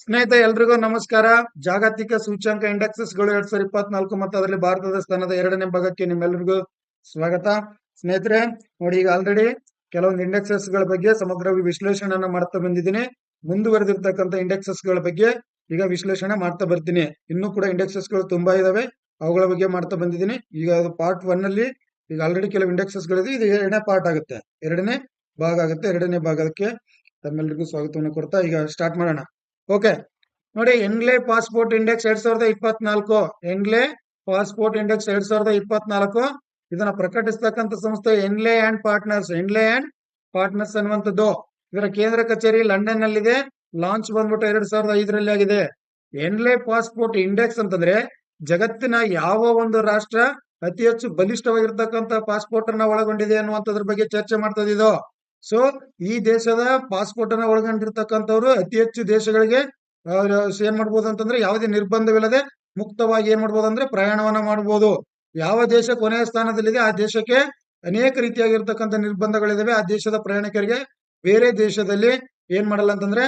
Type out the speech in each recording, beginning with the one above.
ಸ್ನೇಹಿತ ಎಲ್ರಿಗೂ ನಮಸ್ಕಾರ. ಜಾಗತಿಕ ಸೂಚ್ಯಂಕ ಇಂಡೆಕ್ಸಸ್ಗಳು 2024 ಮತ್ತು ಅದರಲ್ಲಿ ಭಾರತದ ಸ್ಥಾನದ 2ನೇ ಭಾಗಕ್ಕೆ ನಿಮ್ಮೆಲ್ಲರಿಗೂ ಸ್ವಾಗತ. ಸ್ನೇಹಿತರೆ ನೋಡಿ, ಈಗ ಆಲ್ರೆಡಿ ಕೆಲವೊಂದು ಇಂಡೆಕ್ಸಸ್ಗಳ ಬಗ್ಗೆ ಸಮಗ್ರವಾಗಿ ವಿಶ್ಲೇಷಣೆಯನ್ನ ಮಾಡ್ತಾ ಬಂದಿದ್ದೀನಿ. ಮುಂದುವರೆದಿರ್ತಕ್ಕಂಥ ಇಂಡೆಕ್ಸಸ್ಗಳ ಬಗ್ಗೆ ಈಗ ವಿಶ್ಲೇಷಣೆ ಮಾಡ್ತಾ ಬರ್ತೀನಿ. ಇನ್ನೂ ಕೂಡ ಇಂಡೆಕ್ಸಸ್ಗಳು ತುಂಬಾ ಇದಾವೆ, ಅವುಗಳ ಬಗ್ಗೆ ಮಾಡ್ತಾ ಬಂದಿದ್ದೀನಿ. ಈಗ ಅದು ಪಾರ್ಟ್ 1 ಅಲ್ಲಿ ಈಗ ಆಲ್ರೆಡಿ ಕೆಲವು ಇಂಡೆಕ್ಸಸ್ಗಳಿದೆ. ಇದು 2ನೇ ಪಾರ್ಟ್ ಆಗುತ್ತೆ, 2ನೇ ಭಾಗ ಆಗುತ್ತೆ. 2ನೇ ಭಾಗಕ್ಕೆ ತಮ್ಮೆಲ್ಲರಿಗೂ ಸ್ವಾಗತವನ್ನು ಕೊಡ್ತಾ ಈಗ ಸ್ಟಾರ್ಟ್ ಮಾಡೋಣ. ಓಕೆ ನೋಡಿ, ಎನ್ಲೆ ಪಾಸ್ಪೋರ್ಟ್ ಇಂಡೆಕ್ಸ್ 2024, ಎನ್ಲೆ ಪಾಸ್ಪೋರ್ಟ್ ಇಂಡೆಕ್ಸ್ 2024 ಇದನ್ನ ಪ್ರಕಟಿಸ್ತಕ್ಕಂಥ ಸಂಸ್ಥೆ ಎನ್ಲೆ ಅಂಡ್ ಪಾರ್ಟ್ನರ್ಸ್. ಎನ್ಲೆ ಅಂಡ್ ಪಾರ್ಟ್ನರ್ಸ್ ಅನ್ನುವಂಥದ್ದು ಇದರ ಕೇಂದ್ರ ಕಚೇರಿ ಲಂಡನ್ ನಲ್ಲಿದೆ. ಲಾಂಚ್ ಬಂದ್ಬಿಟ್ಟು 2005ರಲ್ಲಿ ಆಗಿದೆ. ಎನ್ಲೆ ಪಾಸ್ಪೋರ್ಟ್ ಇಂಡೆಕ್ಸ್ ಅಂತಂದ್ರೆ ಜಗತ್ತಿನ ಯಾವ ಒಂದು ರಾಷ್ಟ್ರ ಅತಿ ಹೆಚ್ಚು ಬಲಿಷ್ಠವಾಗಿರ್ತಕ್ಕಂಥ ಪಾಸ್ಪೋರ್ಟ್ ಅನ್ನ ಒಳಗೊಂಡಿದೆ ಅನ್ನುವಂಥದ್ರ ಬಗ್ಗೆ ಚರ್ಚೆ ಮಾಡ್ತಾ ಇದ್ದು. ಸೊ ಈ ದೇಶದ ಪಾಸ್ಪೋರ್ಟ್ ಅನ್ನ ಒಳಗೊಂಡಿರ್ತಕ್ಕಂಥವ್ರು ಅತಿ ಹೆಚ್ಚು ದೇಶಗಳಿಗೆ ಏನ್ ಮಾಡ್ಬೋದು ಅಂತಂದ್ರೆ ಯಾವುದೇ ನಿರ್ಬಂಧವಿಲ್ಲದೆ ಮುಕ್ತವಾಗಿ ಏನ್ ಮಾಡ್ಬೋದು ಅಂದ್ರೆ ಪ್ರಯಾಣವನ್ನ ಮಾಡಬಹುದು. ಯಾವ ದೇಶ ಕೊನೆಯ ಸ್ಥಾನದಲ್ಲಿದೆ ಆ ದೇಶಕ್ಕೆ ಅನೇಕ ರೀತಿಯಾಗಿರ್ತಕ್ಕಂಥ ನಿರ್ಬಂಧಗಳಿದಾವೆ. ಆ ದೇಶದ ಪ್ರಯಾಣಿಕರಿಗೆ ಬೇರೆ ದೇಶದಲ್ಲಿ ಏನ್ ಮಾಡಲ್ಲ ಅಂತಂದ್ರೆ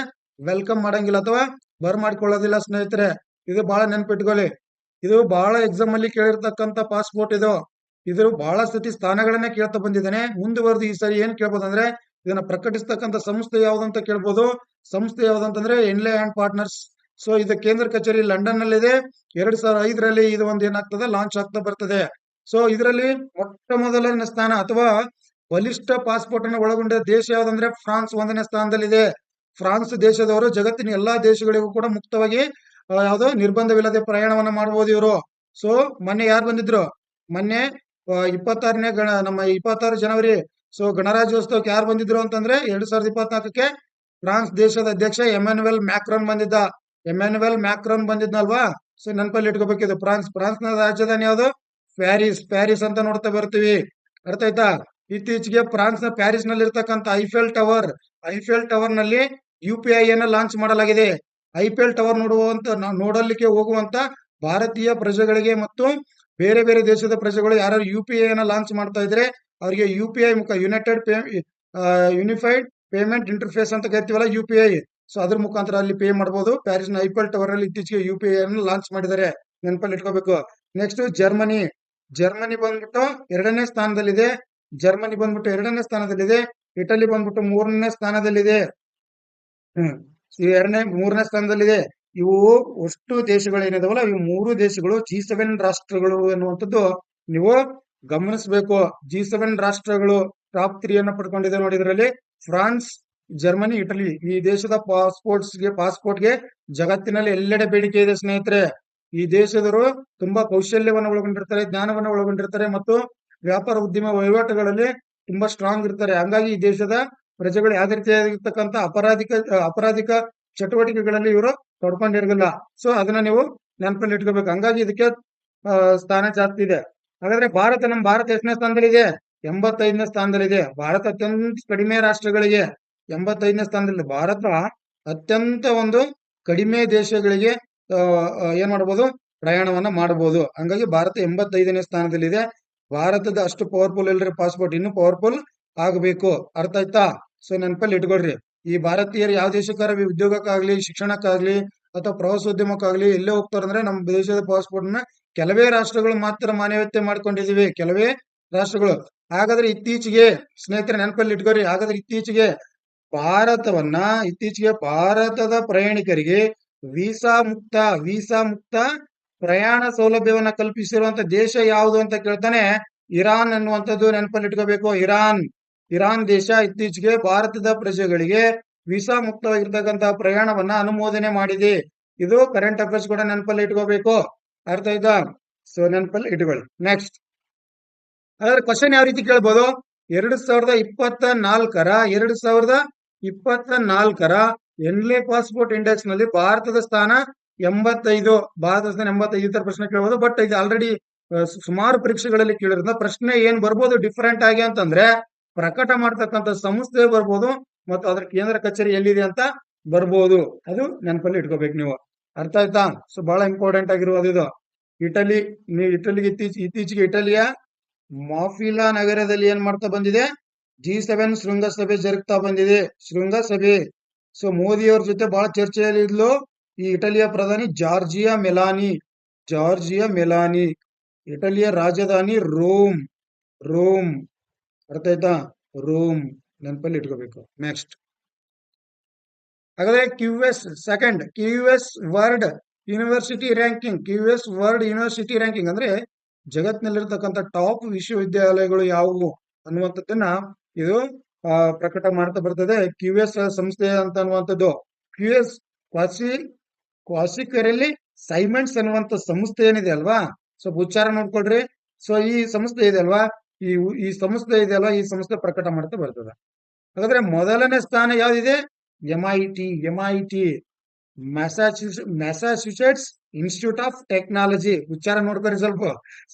ವೆಲ್ಕಮ್ ಮಾಡಂಗಿಲ್ಲ ಅಥವಾ ಬರ್ಮಾಡ್ಕೊಳ್ಳೋದಿಲ್ಲ. ಸ್ನೇಹಿತರೆ, ಇದು ಬಹಳ ನೆನ್ಪಿಟ್ಕೊಳ್ಳಿ. ಇದು ಬಹಳ ಎಕ್ಸಾಮ್ ಅಲ್ಲಿ ಕೇಳಿರ್ತಕ್ಕಂಥ ಪಾಸ್ಪೋರ್ಟ್ ಇದು ಬಹಳ ಸತಿ ಸ್ಥಾನಗಳನ್ನ ಕೇಳ್ತಾ ಬಂದಿದ್ದಾನೆ. ಮುಂದುವರೆದು ಈ ಸರಿ ಏನ್ ಕೇಳ್ಬೋದು ಅಂದ್ರೆ ಇದನ್ನ ಪ್ರಕಟಿಸ್ತಕ್ಕಂಥ ಸಂಸ್ಥೆ ಯಾವ್ದು ಅಂತ ಕೇಳ್ಬೋದು. ಸಂಸ್ಥೆ ಯಾವ್ದಂತಂದ್ರೆ ಎನ್ಲೆ ಅಂಡ್ ಪಾರ್ಟ್ನರ್ಸ್. ಸೊ ಇದು ಕೇಂದ್ರ ಕಚೇರಿ ಲಂಡನ್ ನಲ್ಲಿದೆ. 2005ರಲ್ಲಿ ಇದು ಒಂದು ಏನಾಗ್ತದೆ ಲಾಂಚ್ ಆಗ್ತಾ ಬರ್ತದೆ. ಸೊ ಇದರಲ್ಲಿ ಮೊಟ್ಟ ಮೊದಲನೇ ಸ್ಥಾನ ಅಥವಾ ಬಲಿಷ್ಠ ಪಾಸ್ಪೋರ್ಟ್ ಅನ್ನು ಒಳಗೊಂಡ ದೇಶ ಯಾವ್ದಂದ್ರೆ ಫ್ರಾನ್ಸ್ 1ನೇ ಸ್ಥಾನದಲ್ಲಿದೆ. ಫ್ರಾನ್ಸ್ ದೇಶದವರು ಜಗತ್ತಿನ ಎಲ್ಲಾ ದೇಶಗಳಿಗೂ ಕೂಡ ಮುಕ್ತವಾಗಿ ಯಾವ್ದೋ ನಿರ್ಬಂಧವಿಲ್ಲದೆ ಪ್ರಯಾಣವನ್ನ ಮಾಡಬಹುದು ಇವರು. ಸೊ ಮೊನ್ನೆ ಯಾರು ಬಂದಿದ್ರು, ಮೊನ್ನೆ 26ನೇ ನಮ್ಮ 26 ಜನವರಿ ಸೊ ಗಣರಾಜ್ಯೋತ್ಸವಕ್ಕೆ ಯಾರು ಬಂದಿದ್ರು ಅಂತಂದ್ರೆ 2024ಕ್ಕೆ ಫ್ರಾನ್ಸ್ ದೇಶದ ಅಧ್ಯಕ್ಷ ಎಮ್ಯಾನ್ಯುಯಲ್ ಮ್ಯಾಕ್ರಾನ್ ಬಂದಿದ್ದ. ಎಮ್ಯಾನ್ಯುಯಲ್ ಮ್ಯಾಕ್ರಾನ್ ಬಂದಿದ್ನಲ್ವಾ? ಸೊ ನೆನಪಲ್ಲಿ ಇಟ್ಕೋಬೇಕಿದ್ದು. ಫ್ರಾನ್ಸ್ನ ರಾಜಧಾನಿ ಯಾವುದು? ಪ್ಯಾರಿಸ್ ಅಂತ ನೋಡ್ತಾ ಬರ್ತೀವಿ. ಅರ್ಥ ಆಯ್ತಾ? ಇತ್ತೀಚೆಗೆ ಫ್ರಾನ್ಸ್ ನ ಪ್ಯಾರಿಸ್ ನಲ್ಲಿ ಇರ್ತಕ್ಕಂಥ ಐಫೆಲ್ ಟವರ್ ನಲ್ಲಿ UPI ಅನ್ನ ಲಾಂಚ್ ಮಾಡಲಾಗಿದೆ. ಐಫೆಲ್ ಟವರ್ ನೋಡಲಿಕ್ಕೆ ಹೋಗುವಂತ ಭಾರತೀಯ ಪ್ರಜೆಗಳಿಗೆ ಮತ್ತು ಬೇರೆ ಬೇರೆ ದೇಶದ ಪ್ರಜೆಗಳು ಯಾರು UPI ಅನ್ನ ಲಾಂಚ್ ಮಾಡ್ತಾ ಇದ್ರೆ ಅವರಿಗೆ UPI ಯೂನಿಫೈಡ್ ಪೇಮೆಂಟ್ ಇಂಟರ್ಫೇಸ್ ಅಂತ ಕರಿತೀವಲ್ಲ, UPI. ಸೊ ಅದ್ರ ಮುಖಾಂತರ ಅಲ್ಲಿ ಪೇ ಮಾಡಬಹುದು. ಪ್ಯಾರಿಸ್ ನ ಐಫೆಲ್ ಟವರ್ ಅಲ್ಲಿ ಇತ್ತೀಚೆಗೆ UPI ಅನ್ನು ಲಾಂಚ್ ಮಾಡಿದ್ದಾರೆ, ನೆನಪಲ್ಲಿ ಇಟ್ಕೋಬೇಕು. ನೆಕ್ಸ್ಟ್ ಜರ್ಮನಿ ಬಂದ್ಬಿಟ್ಟು 2ನೇ ಸ್ಥಾನದಲ್ಲಿದೆ. ಇಟಲಿ ಬಂದ್ಬಿಟ್ಟು 3ನೇ ಸ್ಥಾನದಲ್ಲಿದೆ. ಮೂರನೇ ಸ್ಥಾನದಲ್ಲಿದೆ. ಇವು ಅಷ್ಟು ದೇಶಗಳು ಏನಿದಾವಲ್ಲ, ಇವು 3 ದೇಶಗಳು G7 ರಾಷ್ಟ್ರಗಳು ಎನ್ನುವಂಥದ್ದು ನೀವು ಗಮನಿಸಬೇಕು. G7 ರಾಷ್ಟ್ರಗಳು ಟಾಪ್ 3 ಅನ್ನ ಪಡ್ಕೊಂಡಿದೆ ನೋಡಿ. ಇದರಲ್ಲಿ ಫ್ರಾನ್ಸ್, ಜರ್ಮನಿ, ಇಟಲಿ. ಈ ದೇಶದ ಪಾಸ್ಪೋರ್ಟ್ಗೆ ಜಗತ್ತಿನಲ್ಲಿ ಎಲ್ಲೆಡೆ ಬೇಡಿಕೆ ಇದೆ ಸ್ನೇಹಿತರೆ. ಈ ದೇಶದವರು ತುಂಬಾ ಕೌಶಲ್ಯವನ್ನು ಒಳಗೊಂಡಿರ್ತಾರೆ, ಜ್ಞಾನವನ್ನು ಒಳಗೊಂಡಿರ್ತಾರೆ ಮತ್ತು ವ್ಯಾಪಾರ ಉದ್ಯಮ ವಹಿವಾಟುಗಳಲ್ಲಿ ತುಂಬಾ ಸ್ಟ್ರಾಂಗ್ ಇರ್ತಾರೆ. ಹಂಗಾಗಿ ಈ ದೇಶದ ಪ್ರಜೆಗಳು ಯಾವುದೇ ರೀತಿಯಾಗಿರ್ತಕ್ಕಂಥ ಅಪರಾಧಿಕ ಚಟುವಟಿಕೆಗಳಲ್ಲಿ ಇವರು ತೊಡ್ಕೊಂಡಿರೋದಿಲ್ಲ. ಸೊ ಅದನ್ನ ನೀವು ನೆನಪಲ್ಲಿ ಇಟ್ಕೋಬೇಕು. ಹಂಗಾಗಿ ಇದಕ್ಕೆ ಸ್ಥಾನ ಜಾಸ್ತಿ ಇದೆ. ಹಾಗಾದ್ರೆ ನಮ್ಮ ಭಾರತ ಎಷ್ಟನೇ ಸ್ಥಾನದಲ್ಲಿದೆ? 85ನೇ ಸ್ಥಾನದಲ್ಲಿದೆ. ಭಾರತ ಅತ್ಯಂತ ಕಡಿಮೆ ರಾಷ್ಟ್ರಗಳಿಗೆ 85ನೇ ಸ್ಥಾನದಲ್ಲಿ. ಭಾರತ ಅತ್ಯಂತ ಒಂದು ಕಡಿಮೆ ದೇಶಗಳಿಗೆ ಏನ್ ಮಾಡಬಹುದು, ಪ್ರಯಾಣವನ್ನ ಮಾಡಬಹುದು. ಹಂಗಾಗಿ ಭಾರತ 85ನೇ ಸ್ಥಾನದಲ್ಲಿದೆ. ಭಾರತದ ಅಷ್ಟು ಪವರ್ಫುಲ್ ಇಲ್ರಿ ಪಾಸ್ಪೋರ್ಟ್, ಇನ್ನು ಪವರ್ಫುಲ್ ಆಗಬೇಕು. ಅರ್ಥ ಆಯ್ತಾ? ಸೊ ನೆನಪಲ್ಲಿ ಇಟ್ಕೊಳ್ರಿ. ಈ ಭಾರತೀಯರು ಯಾವ ದೇಶಕ್ಕಾರ ಉದ್ಯೋಗಕ್ಕಾಗ್ಲಿ, ಶಿಕ್ಷಣಕ್ಕಾಗ್ಲಿ ಅಥವಾ ಪ್ರವಾಸೋದ್ಯಮಕ್ಕಾಗ್ಲಿ ಎಲ್ಲೇ ಹೋಗ್ತಾರಂದ್ರೆ ನಮ್ಮ ದೇಶದ ಪಾಸ್ಪೋರ್ಟ್ ನ ಕೆಲವೇ ರಾಷ್ಟ್ರಗಳು ಮಾತ್ರ ಮಾನ್ಯತೆ ಮಾಡ್ಕೊಂಡಿದೀವಿ, ಕೆಲವೇ ರಾಷ್ಟ್ರಗಳು. ಹಾಗಾದ್ರೆ ಇತ್ತೀಚೆಗೆ ಸ್ನೇಹಿತರೆ ನೆನಪಲ್ಲಿ ಇಟ್ಕೋರಿ, ಹಾಗಾದ್ರೆ ಇತ್ತೀಚೆಗೆ ಭಾರತದ ಪ್ರಯಾಣಿಕರಿಗೆ ವೀಸಾ ಮುಕ್ತ ಪ್ರಯಾಣ ಸೌಲಭ್ಯವನ್ನ ಕಲ್ಪಿಸಿರುವಂತ ದೇಶ ಯಾವುದು ಅಂತ ಕೇಳ್ತಾನೆ. ಇರಾನ್ ಅನ್ನುವಂಥದ್ದು ನೆನಪಲ್ಲಿ ಇಟ್ಕೋಬೇಕು. ಇರಾನ್ ದೇಶ ಇತ್ತೀಚೆಗೆ ಭಾರತದ ಪ್ರಜೆಗಳಿಗೆ ವೀಸಾ ಮುಕ್ತವಾಗಿರ್ತಕ್ಕಂತಹ ಪ್ರಯಾಣವನ್ನ ಅನುಮೋದನೆ ಮಾಡಿದೆ. ಇದು ಕರೆಂಟ್ ಅಫೇರ್ಸ್ ಕೂಡ ನೆನಪಲ್ಲಿ ಇಟ್ಕೋಬೇಕು. ಅರ್ಥ ಆಯ್ತಾ? ಸೊ ನೆನಪಲ್ಲಿ ಇಟ್ಕೊಳ್ಳಿ. ನೆಕ್ಸ್ಟ್ ಹಾಗಾದ್ರೆ ಕ್ವಶನ್ ಯಾವ ರೀತಿ ಕೇಳ್ಬೋದು? 2024ರ ಎನ್ಲೆ ಪಾಸ್ಪೋರ್ಟ್ ಇಂಡೆಕ್ಸ್ ನಲ್ಲಿ ಭಾರತದ ಸ್ಥಾನ 85. ಈ ತರ ಪ್ರಶ್ನೆ ಕೇಳ್ಬೋದು. ಬಟ್ ಇದು ಆಲ್ರೆಡಿ ಸುಮಾರು ಪರೀಕ್ಷೆಗಳಲ್ಲಿ ಕೇಳಿರೋದ್ರಿಂದ ಪ್ರಶ್ನೆ ಏನ್ ಬರ್ಬೋದು ಡಿಫರೆಂಟ್ ಆಗಿ ಅಂತಂದ್ರೆ ಪ್ರಕಟ ಮಾಡ್ತಕ್ಕಂಥ ಸಂಸ್ಥೆ ಬರ್ಬೋದು ಮತ್ತು ಅದ್ರ ಕೇಂದ್ರ ಕಚೇರಿ ಎಲ್ಲಿದೆ ಅಂತ ಬರ್ಬೋದು. ಅದು ನೆನಪಲ್ಲಿ ಇಟ್ಕೋಬೇಕು ನೀವು. ಅರ್ಥ ಆಯ್ತಾ? ಸೊ ಬಹಳ ಇಂಪಾರ್ಟೆಂಟ್ ಆಗಿರುವುದು ಇದು. ಇಟಲಿಗೆ ಇತ್ತೀಚೆಗೆ ಇಟಲಿಯ ಮಾಫಿಲಾ ನಗರದಲ್ಲಿ ಏನ್ ಮಾಡ್ತಾ ಬಂದಿದೆ? G7 ಶೃಂಗಸಭೆ ಜರುಗ್ತಾ ಬಂದಿದೆ. ಸೊ ಮೋದಿ ಅವ್ರ ಜೊತೆ ಬಹಳ ಚರ್ಚೆಯಲ್ಲಿ ಇದ್ಲು ಈ ಇಟಲಿಯ ಪ್ರಧಾನಿ ಜಾರ್ಜಿಯಾ ಮೆಲಾನಿ. ಜಾರ್ಜಿಯಾ ಮೆಲಾನಿ. ಇಟಲಿಯ ರಾಜಧಾನಿ ರೋಮ್. ರೋಮ್. ಅರ್ಥ ಆಯ್ತಾ? ರೋಮ್ ನೆನಪಲ್ಲಿ ಇಟ್ಕೋಬೇಕು. ನೆಕ್ಸ್ಟ್ ಹಾಗಾದ್ರೆ QS second QS world university ranking. QS world university ranking ಅಂದ್ರೆ ಜಗತ್ತಿನಲ್ಲಿರ್ತಕ್ಕಂಥ ಟಾಪ್ ವಿಶ್ವವಿದ್ಯಾಲಯಗಳು ಯಾವುವು ಅನ್ನುವಂಥದ್ದನ್ನ ಇದು ಪ್ರಕಟ ಮಾಡ್ತಾ ಬರ್ತದೆ. QS ಸಂಸ್ಥೆ ಅಂತ ಅನ್ನುವಂಥದ್ದು. QS ಕ್ವಾಸಿಕರಲ್ಲಿ ಸೈಮೆಂಟ್ಸ್ ಅನ್ನುವಂಥ ಸಂಸ್ಥೆ ಏನಿದೆ ಅಲ್ವಾ, ಸ್ವಲ್ಪ ಉಚ್ಚಾರ ನೋಡ್ಕೊಳ್ರಿ. ಸೊ ಈ ಸಂಸ್ಥೆ ಇದೆ ಅಲ್ವಾ, ಈ ಸಂಸ್ಥೆ ಇದೆ ಅಲ್ವಾ, ಈ ಸಂಸ್ಥೆ ಪ್ರಕಟ ಮಾಡ್ತಾ ಬರ್ತದೆ. ಹಾಗಾದ್ರೆ ಮೊದಲನೇ ಸ್ಥಾನ ಯಾವ್ದಿದೆ? MIT Massachusetts Institute of Technology. ಉಚ್ಚಾರ ನೋಡ್ಕೊರಿ ಸ್ವಲ್ಪ.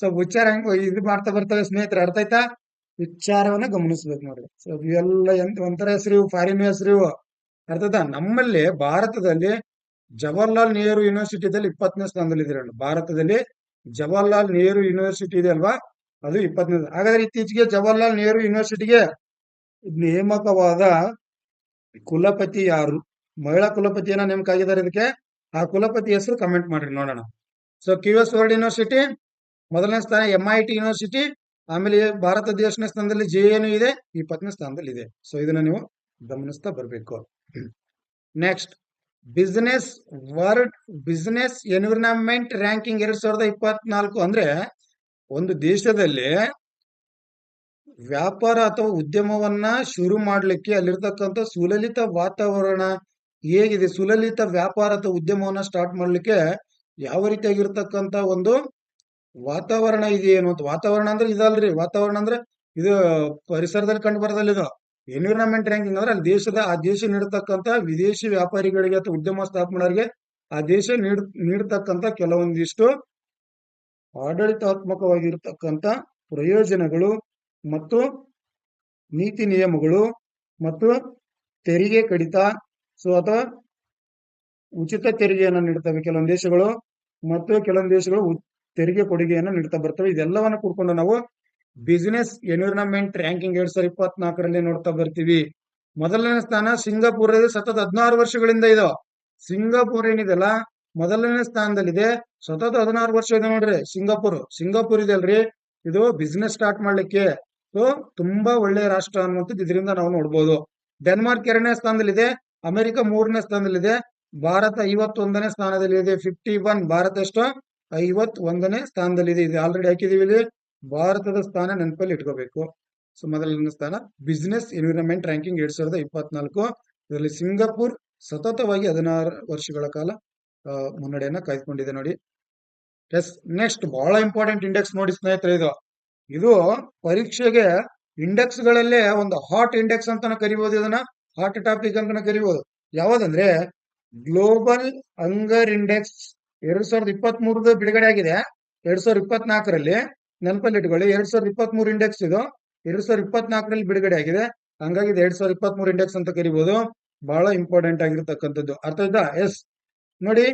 ಸೊ ಉಚ್ಚಾರ ಹೆಂಗ್ ಇದು ಮಾಡ್ತಾ ಬರ್ತವೆ ಸ್ನೇಹಿತರೆ, ಅರ್ಥ ಆಯ್ತಾ? ಉಚ್ಚಾರವನ್ನ ಗಮನಿಸ್ಬೇಕು ನೋಡ್ರಿ. ಸೊ ಇವೆಲ್ಲ ಒಂಥರ ಹೆಸರು, ಫಾರಿನ್ ಹೆಸರು, ಅರ್ಥ ಆಯ್ತಾ? ನಮ್ಮಲ್ಲಿ ಭಾರತದಲ್ಲಿ ಜವಾಹರ್ಲಾಲ್ ನೆಹರು ಯೂನಿವರ್ಸಿಟಿದಲ್ಲಿ 20ನೇ ಸ್ಥಾನದಲ್ಲಿ ಇದೆ. ಭಾರತದಲ್ಲಿ ಜವಾಹರ್ಲಾಲ್ ನೆಹರು ಯೂನಿವರ್ಸಿಟಿ ಇದೆ ಅಲ್ವಾ, ಅದು 20ನೇ. ಹಾಗಾದ್ರೆ ಇತ್ತೀಚೆಗೆ ಜವಾಹರ್ಲಾಲ್ ನೆಹರು ಯೂನಿವರ್ಸಿಟಿಗೆ ನೇಮಕವಾದ ಕುಲಪತಿ ಯಾರು? ಮಹಿಳಾ ಕುಲಪತಿಯನ್ನ ನೇಮಕ ಆಗಿದ್ದಾರೆ ಇದಕ್ಕೆ. ಆ ಕುಲಪತಿ ಹೆಸರು ಕಮೆಂಟ್ ಮಾಡ್ರಿ ನೋಡೋಣ. ಸೊ QS ವರ್ಲ್ಡ್ ಯೂನಿವರ್ಸಿಟಿ ಮೊದಲನೇ ಸ್ಥಾನ, MIT ಯೂನಿವರ್ಸಿಟಿ, ಆಮೇಲೆ ಭಾರತ ದೇಶನ ಸ್ಥಾನದಲ್ಲಿ JNU ಇದೆ, 20ನೇ ಸ್ಥಾನದಲ್ಲಿ ಇದೆ. ಸೊ ಇದನ್ನ ನೀವು ಗಮನಿಸ್ತಾ ಬರ್ಬೇಕು. ನೆಕ್ಸ್ಟ್ ಬಿಸಿನೆಸ್ ಎನ್ವಿರಾನ್ಮೆಂಟ್ ರ್ಯಾಂಕಿಂಗ್ 2024 ಅಂದ್ರೆ ಒಂದು ದೇಶದಲ್ಲಿ ವ್ಯಾಪಾರ ಅಥವಾ ಉದ್ಯಮವನ್ನ ಶುರು ಮಾಡ್ಲಿಕ್ಕೆ ಅಲ್ಲಿರ್ತಕ್ಕಂಥ ಸುಲಲಿತ ವಾತಾವರಣ ಹೇಗಿದೆ, ಸುಲಲಿತ ವ್ಯಾಪಾರ ಅಥವಾ ಉದ್ಯಮವನ್ನ ಸ್ಟಾರ್ಟ್ ಮಾಡ್ಲಿಕ್ಕೆ ಯಾವ ರೀತಿಯಾಗಿರ್ತಕ್ಕಂಥ ಒಂದು ವಾತಾವರಣ ಇದೆ ಏನು ಅಂತ. ವಾತಾವರಣ ಅಂದ್ರೆ ಇದಲ್ರಿ, ವಾತಾವರಣ ಅಂದ್ರೆ ಇದು ಪರಿಸರದಲ್ಲಿ ಕಂಡು ಬರೋದಲ್ಲ. ಇದು ಎನ್ವಿರಾನ್ಮೆಂಟ್ ರ್ಯಾಂಕಿಂಗ್ ಅಂದ್ರೆ ಅಲ್ಲಿ ಆ ದೇಶ ನೀಡತಕ್ಕಂಥ ವಿದೇಶಿ ವ್ಯಾಪಾರಿಗಳಿಗೆ ಅಥವಾ ಉದ್ಯಮ ಸ್ಥಾಪನೆಯವರಿಗೆ ಆ ದೇಶ ನೀಡತಕ್ಕಂಥ ಕೆಲವೊಂದಿಷ್ಟು ಆಡಳಿತಾತ್ಮಕವಾಗಿರ್ತಕ್ಕಂಥ ಪ್ರಯೋಜನಗಳು ಮತ್ತು ನೀತಿ ನಿಯಮಗಳು ಮತ್ತು ತೆರಿಗೆ ಕಡಿತ, ಸೊ ಅಥವಾ ಉಚಿತ ತೆರಿಗೆಯನ್ನು ನೀಡ್ತವೆ ಕೆಲವೊಂದು ದೇಶಗಳು, ಮತ್ತು ಕೆಲವೊಂದು ದೇಶಗಳು ತೆರಿಗೆ ಕೊಡುಗೆಯನ್ನು ನೀಡ್ತಾ ಬರ್ತವೆ. ಇದೆಲ್ಲವನ್ನ ಕೂಡ್ಕೊಂಡು ನಾವು ಬಿಸಿನೆಸ್ ಎನ್ವಿರಾನ್ಮೆಂಟ್ ರ್ಯಾಂಕಿಂಗ್ 2024ರಲ್ಲಿ ನೋಡ್ತಾ ಬರ್ತೀವಿ. ಮೊದಲನೇ ಸ್ಥಾನ ಸಿಂಗಾಪುರ್ ಇದೆ, ಸತತ 16 ವರ್ಷಗಳಿಂದ ಇದು. ಸಿಂಗಾಪುರ್ ಏನಿದೆಲ್ಲ ಮೊದಲನೇ ಸ್ಥಾನದಲ್ಲಿದೆ, ಸತತ 16 ವರ್ಷ ಇದೆ ನೋಡ್ರಿ. ಸಿಂಗಾಪುರ್ ಇದೆ ಅಲ್ರಿ, ಇದು ಬಿಸ್ನೆಸ್ ಸ್ಟಾರ್ಟ್ ಮಾಡ್ಲಿಕ್ಕೆ ಸೊ ತುಂಬಾ ಒಳ್ಳೆಯ ರಾಷ್ಟ್ರ ಅನ್ನುವಂಥದ್ದು ಇದರಿಂದ ನಾವು ನೋಡ್ಬೋದು. ಡೆನ್ಮಾರ್ಕ್ 2ನೇ ಸ್ಥಾನದಲ್ಲಿದೆ, ಅಮೆರಿಕ 3ನೇ ಸ್ಥಾನದಲ್ಲಿದೆ, ಭಾರತ 51ನೇ ಸ್ಥಾನದಲ್ಲಿದೆ. 51, ಭಾರತ ಎಷ್ಟು? 51ನೇ ಸ್ಥಾನದಲ್ಲಿದೆ. ಇದು ಆಲ್ರೆಡಿ ಹಾಕಿದೀವಿ ಇಲ್ಲಿ. ಭಾರತದ ಸ್ಥಾನ ನೆನಪಲ್ಲಿ ಇಟ್ಕೋಬೇಕು. ಸೊ ಮೊದಲನೇ ಸ್ಥಾನ ಬಿಸಿನೆಸ್ ಎನ್ವಿರಾನ್ಮೆಂಟ್ ರ್ಯಾಂಕಿಂಗ್ 2024. ಇದರಲ್ಲಿ ಸಿಂಗಾಪುರ್ ಸತತವಾಗಿ 16 ವರ್ಷಗಳ ಕಾಲ ಮುನ್ನಡೆಯನ್ನ ಕಾಯ್ದುಕೊಂಡಿದೆ ನೋಡಿ. ಎಸ್, ನೆಕ್ಸ್ಟ್ ಬಹಳ ಇಂಪಾರ್ಟೆಂಟ್ ಇಂಡೆಕ್ಸ್ ನೋಡಿ ಸ್ನೇಹಿತರೆ. ಇದು ಪರೀಕ್ಷೆಗೆ ಇಂಡೆಕ್ಸ್ ಗಳಲ್ಲೇ ಒಂದು ಹಾಟ್ ಇಂಡೆಕ್ಸ್ ಅಂತಾನೆ ಕರಿಬಹುದು. ಇದನ್ನ ಹಾಟ್ ಟಾಪಿಕ್ ಅಂತಾನೆ ಕರಿಬಹುದು. ಯಾವ್ದಂದ್ರೆ ಗ್ಲೋಬಲ್ ಹಂಗರ್ ಇಂಡೆಕ್ಸ್ 2023 ಬಿಡುಗಡೆ ಆಗಿದೆ. 2024ರಲ್ಲಿ ನೆನಪಲ್ಲಿ ಇಟ್ಕೊಳ್ಳಿ. 2023 ಇಂಡೆಕ್ಸ್ ಇದು 2024ರಲ್ಲಿ ಬಿಡುಗಡೆ ಆಗಿದೆ. ಹಂಗಾಗಿ 2023 ಇಂಡೆಕ್ಸ್ ಅಂತ ಕರಿಬಹುದು. ಬಹಳ ಇಂಪಾರ್ಟೆಂಟ್ ಆಗಿರ್ತಕ್ಕಂಥದ್ದು. ಅರ್ಥ ಆಯ್ತಾ? ಎಸ್ ನೋಡಿ,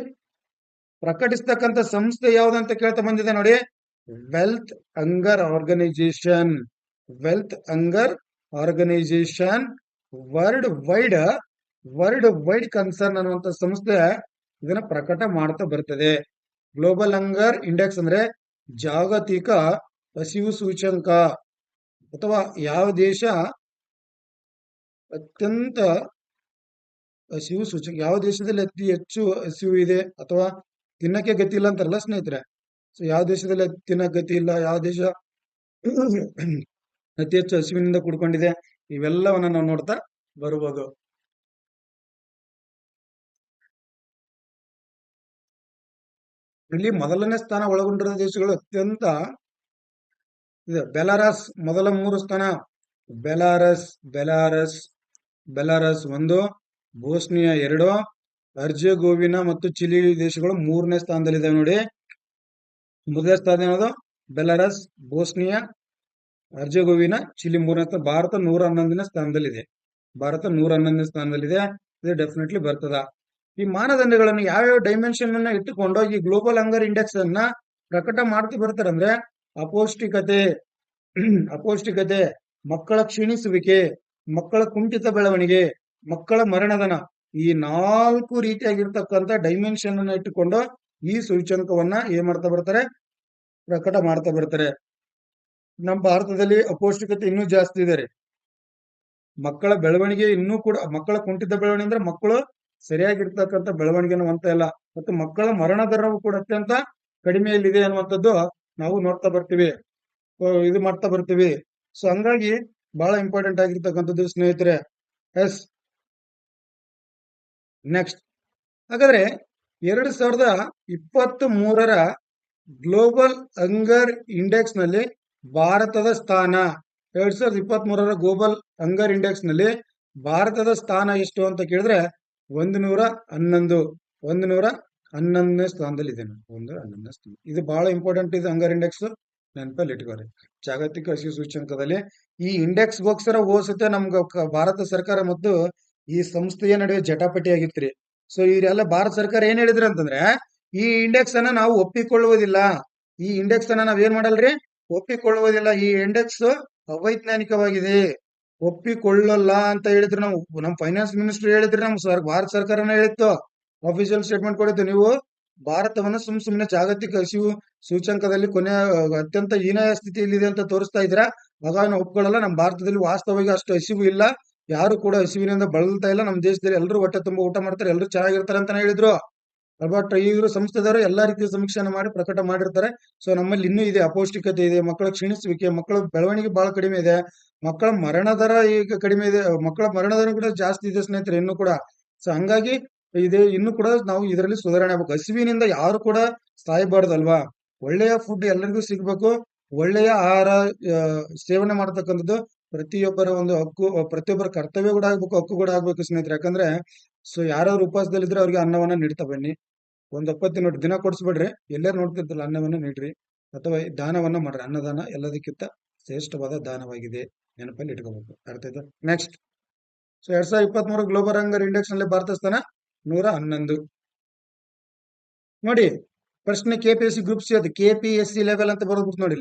ಪ್ರಕಟಿಸ್ತಕ್ಕಂಥ ಸಂಸ್ಥೆ ಯಾವ್ದಂತ ಕೇಳ್ತಾ ಬಂದಿದೆ ನೋಡಿ. ವೆಲ್ತ್ ಹಂಗರ್ ಆರ್ಗನೈಸೇಷನ್. ವರ್ಲ್ಡ್ ವೈಡ್ ಕನ್ಸರ್ನ್ ಅನ್ನುವಂಥ ಸಂಸ್ಥೆ ಇದನ್ನ ಪ್ರಕಟ ಮಾಡ್ತಾ ಬರ್ತದೆ. ಗ್ಲೋಬಲ್ ಹಂಗರ್ ಇಂಡೆಕ್ಸ್ ಅಂದ್ರೆ ಜಾಗತಿಕ ಹಸಿವು ಸೂಚ್ಯಂಕ, ಅಥವಾ ಯಾವ ದೇಶ ಅತ್ಯಂತ ಹಸಿವು ಸೂಚ್ಯಂಕ, ಯಾವ ದೇಶದಲ್ಲಿ ಅತಿ ಹೆಚ್ಚು ಹಸಿವು ಇದೆ ಅಥವಾ ತಿನ್ನಕ್ಕೆ ಗತಿ ಇಲ್ಲ ಅಂತಾರಲ್ಲ ಸ್ನೇಹಿತರೆ. ಸೊ ಯಾವ ದೇಶದಲ್ಲಿ ತಿನ್ನಕ್ಕೆ ಗತಿ ಇಲ್ಲ, ಯಾವ ದೇಶ ಅತಿ ಹೆಚ್ಚು ಹಸಿವಿನಿಂದ ಕೂಡ್ಕೊಂಡಿದೆ, ಇವೆಲ್ಲವನ್ನ ನಾವು ನೋಡ್ತಾ ಬರ್ಬೋದು. ಇಲ್ಲಿ ಮೊದಲನೇ ಸ್ಥಾನ ಒಳಗೊಂಡಿರುವ ದೇಶಗಳು ಅತ್ಯಂತ ಇದೆ. ಬೆಲಾರಸ್ ಮೊದಲ 3 ಸ್ಥಾನ. ಬೆಲಾರಸ್ 1, ಬೋಸ್ನಿಯಾ 2, ಅರ್ಜೆಗೋವಿನಾ ಮತ್ತು ಚಿಲಿ ದೇಶಗಳು 3ನೇ ಸ್ಥಾನದಲ್ಲಿದ್ದಾವೆ ನೋಡಿ. ಮೊದಲನೇ ಸ್ಥಾನ ಏನದು? ಬೆಲಾರಸ್, ಬೋಸ್ನಿಯಾ, ಅರ್ಜೆಗೋವಿನಾ, ಚಿಲಿ 3ನೇ ಸ್ಥಾನ. ಭಾರತ 111ನೇ ಸ್ಥಾನದಲ್ಲಿದೆ. ಇದು ಡೆಫಿನೆಟ್ಲಿ ಬರ್ತದ. ಈ ಮಾನದಂಡಗಳನ್ನು ಯಾವ್ಯಾವ ಡೈಮೆನ್ಷನ್ ಅನ್ನ ಇಟ್ಟುಕೊಂಡು ಈ ಗ್ಲೋಬಲ್ ಹಂಗರ್ ಇಂಡೆಕ್ಸ್ ಅನ್ನ ಪ್ರಕಟ ಮಾಡ್ತಾ ಬರ್ತಾರೆ ಅಂದ್ರೆ ಅಪೌಷ್ಟಿಕತೆ, ಮಕ್ಕಳ ಕ್ಷೀಣಿಸುವಿಕೆ, ಮಕ್ಕಳ ಕುಂಠಿತ ಬೆಳವಣಿಗೆ, ಮಕ್ಕಳ ಮರಣದನ, ಈ 4 ರೀತಿಯಾಗಿರ್ತಕ್ಕಂಥ ಡೈಮೆನ್ಷನ್ ಅನ್ನ ಇಟ್ಟುಕೊಂಡು ಈ ಸೂಚ್ಯಂಕವನ್ನ ಏನ್ ಮಾಡ್ತಾ ಬರ್ತಾರೆ, ಪ್ರಕಟ ಮಾಡ್ತಾ ಬರ್ತಾರೆ. ನಮ್ಮ ಭಾರತದಲ್ಲಿ ಅಪೌಷ್ಟಿಕತೆ ಇನ್ನೂ ಜಾಸ್ತಿ ಇದೆ ರೀ. ಮಕ್ಕಳ ಬೆಳವಣಿಗೆ ಇನ್ನೂ ಕೂಡ, ಮಕ್ಕಳ ಕುಂಠಿತ ಬೆಳವಣಿಗೆ ಅಂದ್ರೆ ಮಕ್ಕಳು ಸರಿಯಾಗಿರ್ತಕ್ಕಂಥ ಬೆಳವಣಿಗೆಯನ್ನು ಹೊಂದ್ತಾ ಇಲ್ಲ, ಮತ್ತು ಮಕ್ಕಳ ಮರಣ ದರವು ಕೂಡ ಅತ್ಯಂತ ಕಡಿಮೆಯಲ್ಲಿದೆ ಅನ್ನುವಂಥದ್ದು ನಾವು ನೋಡ್ತಾ ಬರ್ತೀವಿ, ಇದು ಮಾಡ್ತಾ ಬರ್ತೀವಿ. ಸೊ ಹಂಗಾಗಿ ಬಹಳ ಇಂಪಾರ್ಟೆಂಟ್ ಆಗಿರ್ತಕ್ಕಂಥದ್ದು ಸ್ನೇಹಿತರೆ. Yes, next. ಹಾಗಾದ್ರೆ 2023ರ ಗ್ಲೋಬಲ್ ಹಂಗರ್ ಇಂಡೆಕ್ಸ್ ನಲ್ಲಿ ಭಾರತದ ಸ್ಥಾನ, 2023ರ ಗ್ಲೋಬಲ್ ಹಂಗರ್ ಇಂಡೆಕ್ಸ್ ನಲ್ಲಿ ಭಾರತದ ಸ್ಥಾನ ಎಷ್ಟು ಅಂತ ಕೇಳಿದ್ರೆ 111ನೇ ಸ್ಥಾನದಲ್ಲಿ ಇದೆ. 111ನೇ ಸ್ಥಾನ. ಇದು ಬಹಳ ಇಂಪಾರ್ಟೆಂಟ್ ಇದೆ ಹಂಗರ್ ಇಂಡೆಕ್ಸ್, ನೆನಪಲ್ಲಿ ಇಟ್ಕೋರಿ. ಜಾಗತಿಕ ಹಸಿವು ಸೂಚ್ಯಂಕದಲ್ಲಿ ಈ ಇಂಡೆಕ್ಸ್ ಗೋಸ್ಕರ ಹೋಸತೆ ನಮ್ಗ ಭಾರತ ಸರ್ಕಾರ ಮತ್ತು ಈ ಸಂಸ್ಥೆಯ ನಡುವೆ ಜಟಾಪಟಿ ಆಗಿತ್ರಿ. ಸೊ ಇವರೆಲ್ಲ ಭಾರತ ಸರ್ಕಾರ ಏನ್ ಹೇಳಿದ್ರು ಅಂತಂದ್ರೆ, ಈ ಇಂಡೆಕ್ಸ್ ಅನ್ನ ನಾವು ಒಪ್ಪಿಕೊಳ್ಳುವುದಿಲ್ಲ, ಈ ಇಂಡೆಕ್ಸ್ ಅನ್ನ ನಾವ್ ಏನ್ ಮಾಡಲ್ರಿ, ಒಪ್ಪಿಕೊಳ್ಳುವುದಿಲ್ಲ, ಈ ಇಂಡೆಕ್ಸ್ ಅವೈಜ್ಞಾನಿಕವಾಗಿದೆ, ಒಪ್ಪಿಕೊಳ್ಳಲ್ಲ ಅಂತ ಹೇಳಿದ್ರು. ನಾವು ನಮ್ ಫೈನಾನ್ಸ್ ಮಿನಿಸ್ಟರ್ ಹೇಳಿದ್ರು, ನಮ್ ಭಾರತ ಸರ್ಕಾರನ ಹೇಳಿತ್ತು, ಅಫಿಷಿಯಲ್ ಸ್ಟೇಟ್ಮೆಂಟ್ ಕೊಡಿತ್ತು. ನೀವು ಭಾರತವನ್ನು ಸುಮ್ನೆ ಜಾಗತಿಕ ಹಸಿವು ಸೂಚ್ಯಂಕದಲ್ಲಿ ಕೊನೆಯ ಅತ್ಯಂತ ಹೀನಾಯ ಸ್ಥಿತಿಯಲ್ಲಿದೆ ಅಂತ ತೋರಿಸ್ತಾ ಇದ್ರ, ಆಗ ನಾವು ಒಪ್ಕೊಳ್ಳಲ್ಲ. ನಮ್ಮ ಭಾರತದಲ್ಲಿ ವಾಸ್ತವವಾಗಿ ಅಷ್ಟು ಹಸಿವು ಇಲ್ಲ, ಯಾರು ಕೂಡ ಹಸಿವಿನಿಂದ ಬಳಲ್ತಾ ಇಲ್ಲ, ನಮ್ಮ ದೇಶದಲ್ಲಿ ಎಲ್ಲರೂ ಹೊಟ್ಟೆ ತುಂಬಾ ಊಟ ಮಾಡ್ತಾರೆ, ಎಲ್ಲರೂ ಚೆನ್ನಾಗಿರ್ತಾರೆ ಅಂತಾನೆ ಹೇಳಿದ್ರು. ಬಟ್ ಇವರು ಸಂಸ್ಥೆದವರು ಎಲ್ಲಾ ರೀತಿಯ ಸಮೀಕ್ಷೆಯನ್ನು ಮಾಡಿ ಪ್ರಕಟ ಮಾಡಿರ್ತಾರೆ. ಸೊ ನಮ್ಮಲ್ಲಿ ಇನ್ನೂ ಇದೆ, ಅಪೌಷ್ಟಿಕತೆ ಇದೆ, ಮಕ್ಕಳ ಕ್ಷೀಣಿಸುವಿಕೆ, ಮಕ್ಕಳ ಬೆಳವಣಿಗೆ ಬಹಳ ಕಡಿಮೆ ಇದೆ, ಮಕ್ಕಳ ಮರಣ ದರ ಈಗ ಕಡಿಮೆ ಇದೆ, ಮಕ್ಕಳ ಮರಣ ದರ ಕೂಡ ಜಾಸ್ತಿ ಇದೆ ಸ್ನೇಹಿತರೆ ಇನ್ನೂ ಕೂಡ. ಸೊ ಹಂಗಾಗಿ ಇದೆ, ಇನ್ನು ಕೂಡ ನಾವು ಇದರಲ್ಲಿ ಸುಧಾರಣೆ ಆಗ್ಬೇಕು. ಹಸಿವಿನಿಂದ ಯಾರು ಕೂಡ ಸಾಯಬಾರ್ದಲ್ವಾ. ಒಳ್ಳೆಯ ಫುಡ್ ಎಲ್ಲರಿಗೂ ಸಿಗ್ಬೇಕು, ಒಳ್ಳೆಯ ಆಹಾರ ಸೇವನೆ ಮಾಡತಕ್ಕಂಥದ್ದು ಪ್ರತಿಯೊಬ್ಬರ ಒಂದು ಹಕ್ಕು, ಪ್ರತಿಯೊಬ್ಬರ ಕರ್ತವ್ಯ ಕೂಡ ಆಗ್ಬೇಕು, ಹಕ್ಕು ಕೂಡ ಆಗ್ಬೇಕು ಸ್ನೇಹಿತರೆ. ಯಾಕಂದ್ರೆ ಸೊ ಯಾರ್ಯಾರು ಉಪವಾಸದಲ್ಲಿದ್ರೆ ಅವ್ರಿಗೆ ಅನ್ನವನ್ನ ನೀಡ್ತಾ ಬನ್ನಿ. ಒಂದ್ ಒಪ್ಪತ್ತಿ ನೋಡಿ, ದಿನ ಕೊಡ್ಸ್ಬೇಡ್ರಿ, ಎಲ್ಲರೂ ನೋಡ್ತಿರ್ತಲ್ಲ, ಅನ್ನವನ್ನ ನೀಡ್ರಿ, ಅಥವಾ ದಾನವನ್ನ ಮಾಡ್ರಿ. ಅನ್ನದಾನ ಎಲ್ಲದಕ್ಕಿಂತ ಶ್ರೇಷ್ಠವಾದ ದಾನವಾಗಿದೆ, ನೆನಪಲ್ಲಿ ಇಟ್ಕೋಬೇಕು. ಅರ್ಥ ಆಯ್ತಾ? ನೆಕ್ಸ್ಟ್. ಸೊ 2023 ಗ್ಲೋಬಲ್ ಹಂಗರ್ ಇಂಡೆಕ್ಸ್ ನಲ್ಲಿ ಭಾರತ ಸ್ಥಾನ 111. ನೋಡಿ ಪ್ರಶ್ನೆ, KPSC ಗ್ರೂಪ್ ಸಿ, ಅದು KPSC ಲೆವೆಲ್ ಅಂತ ಬರೋದ್ಬಿಟ್ಟು ನೋಡಿ.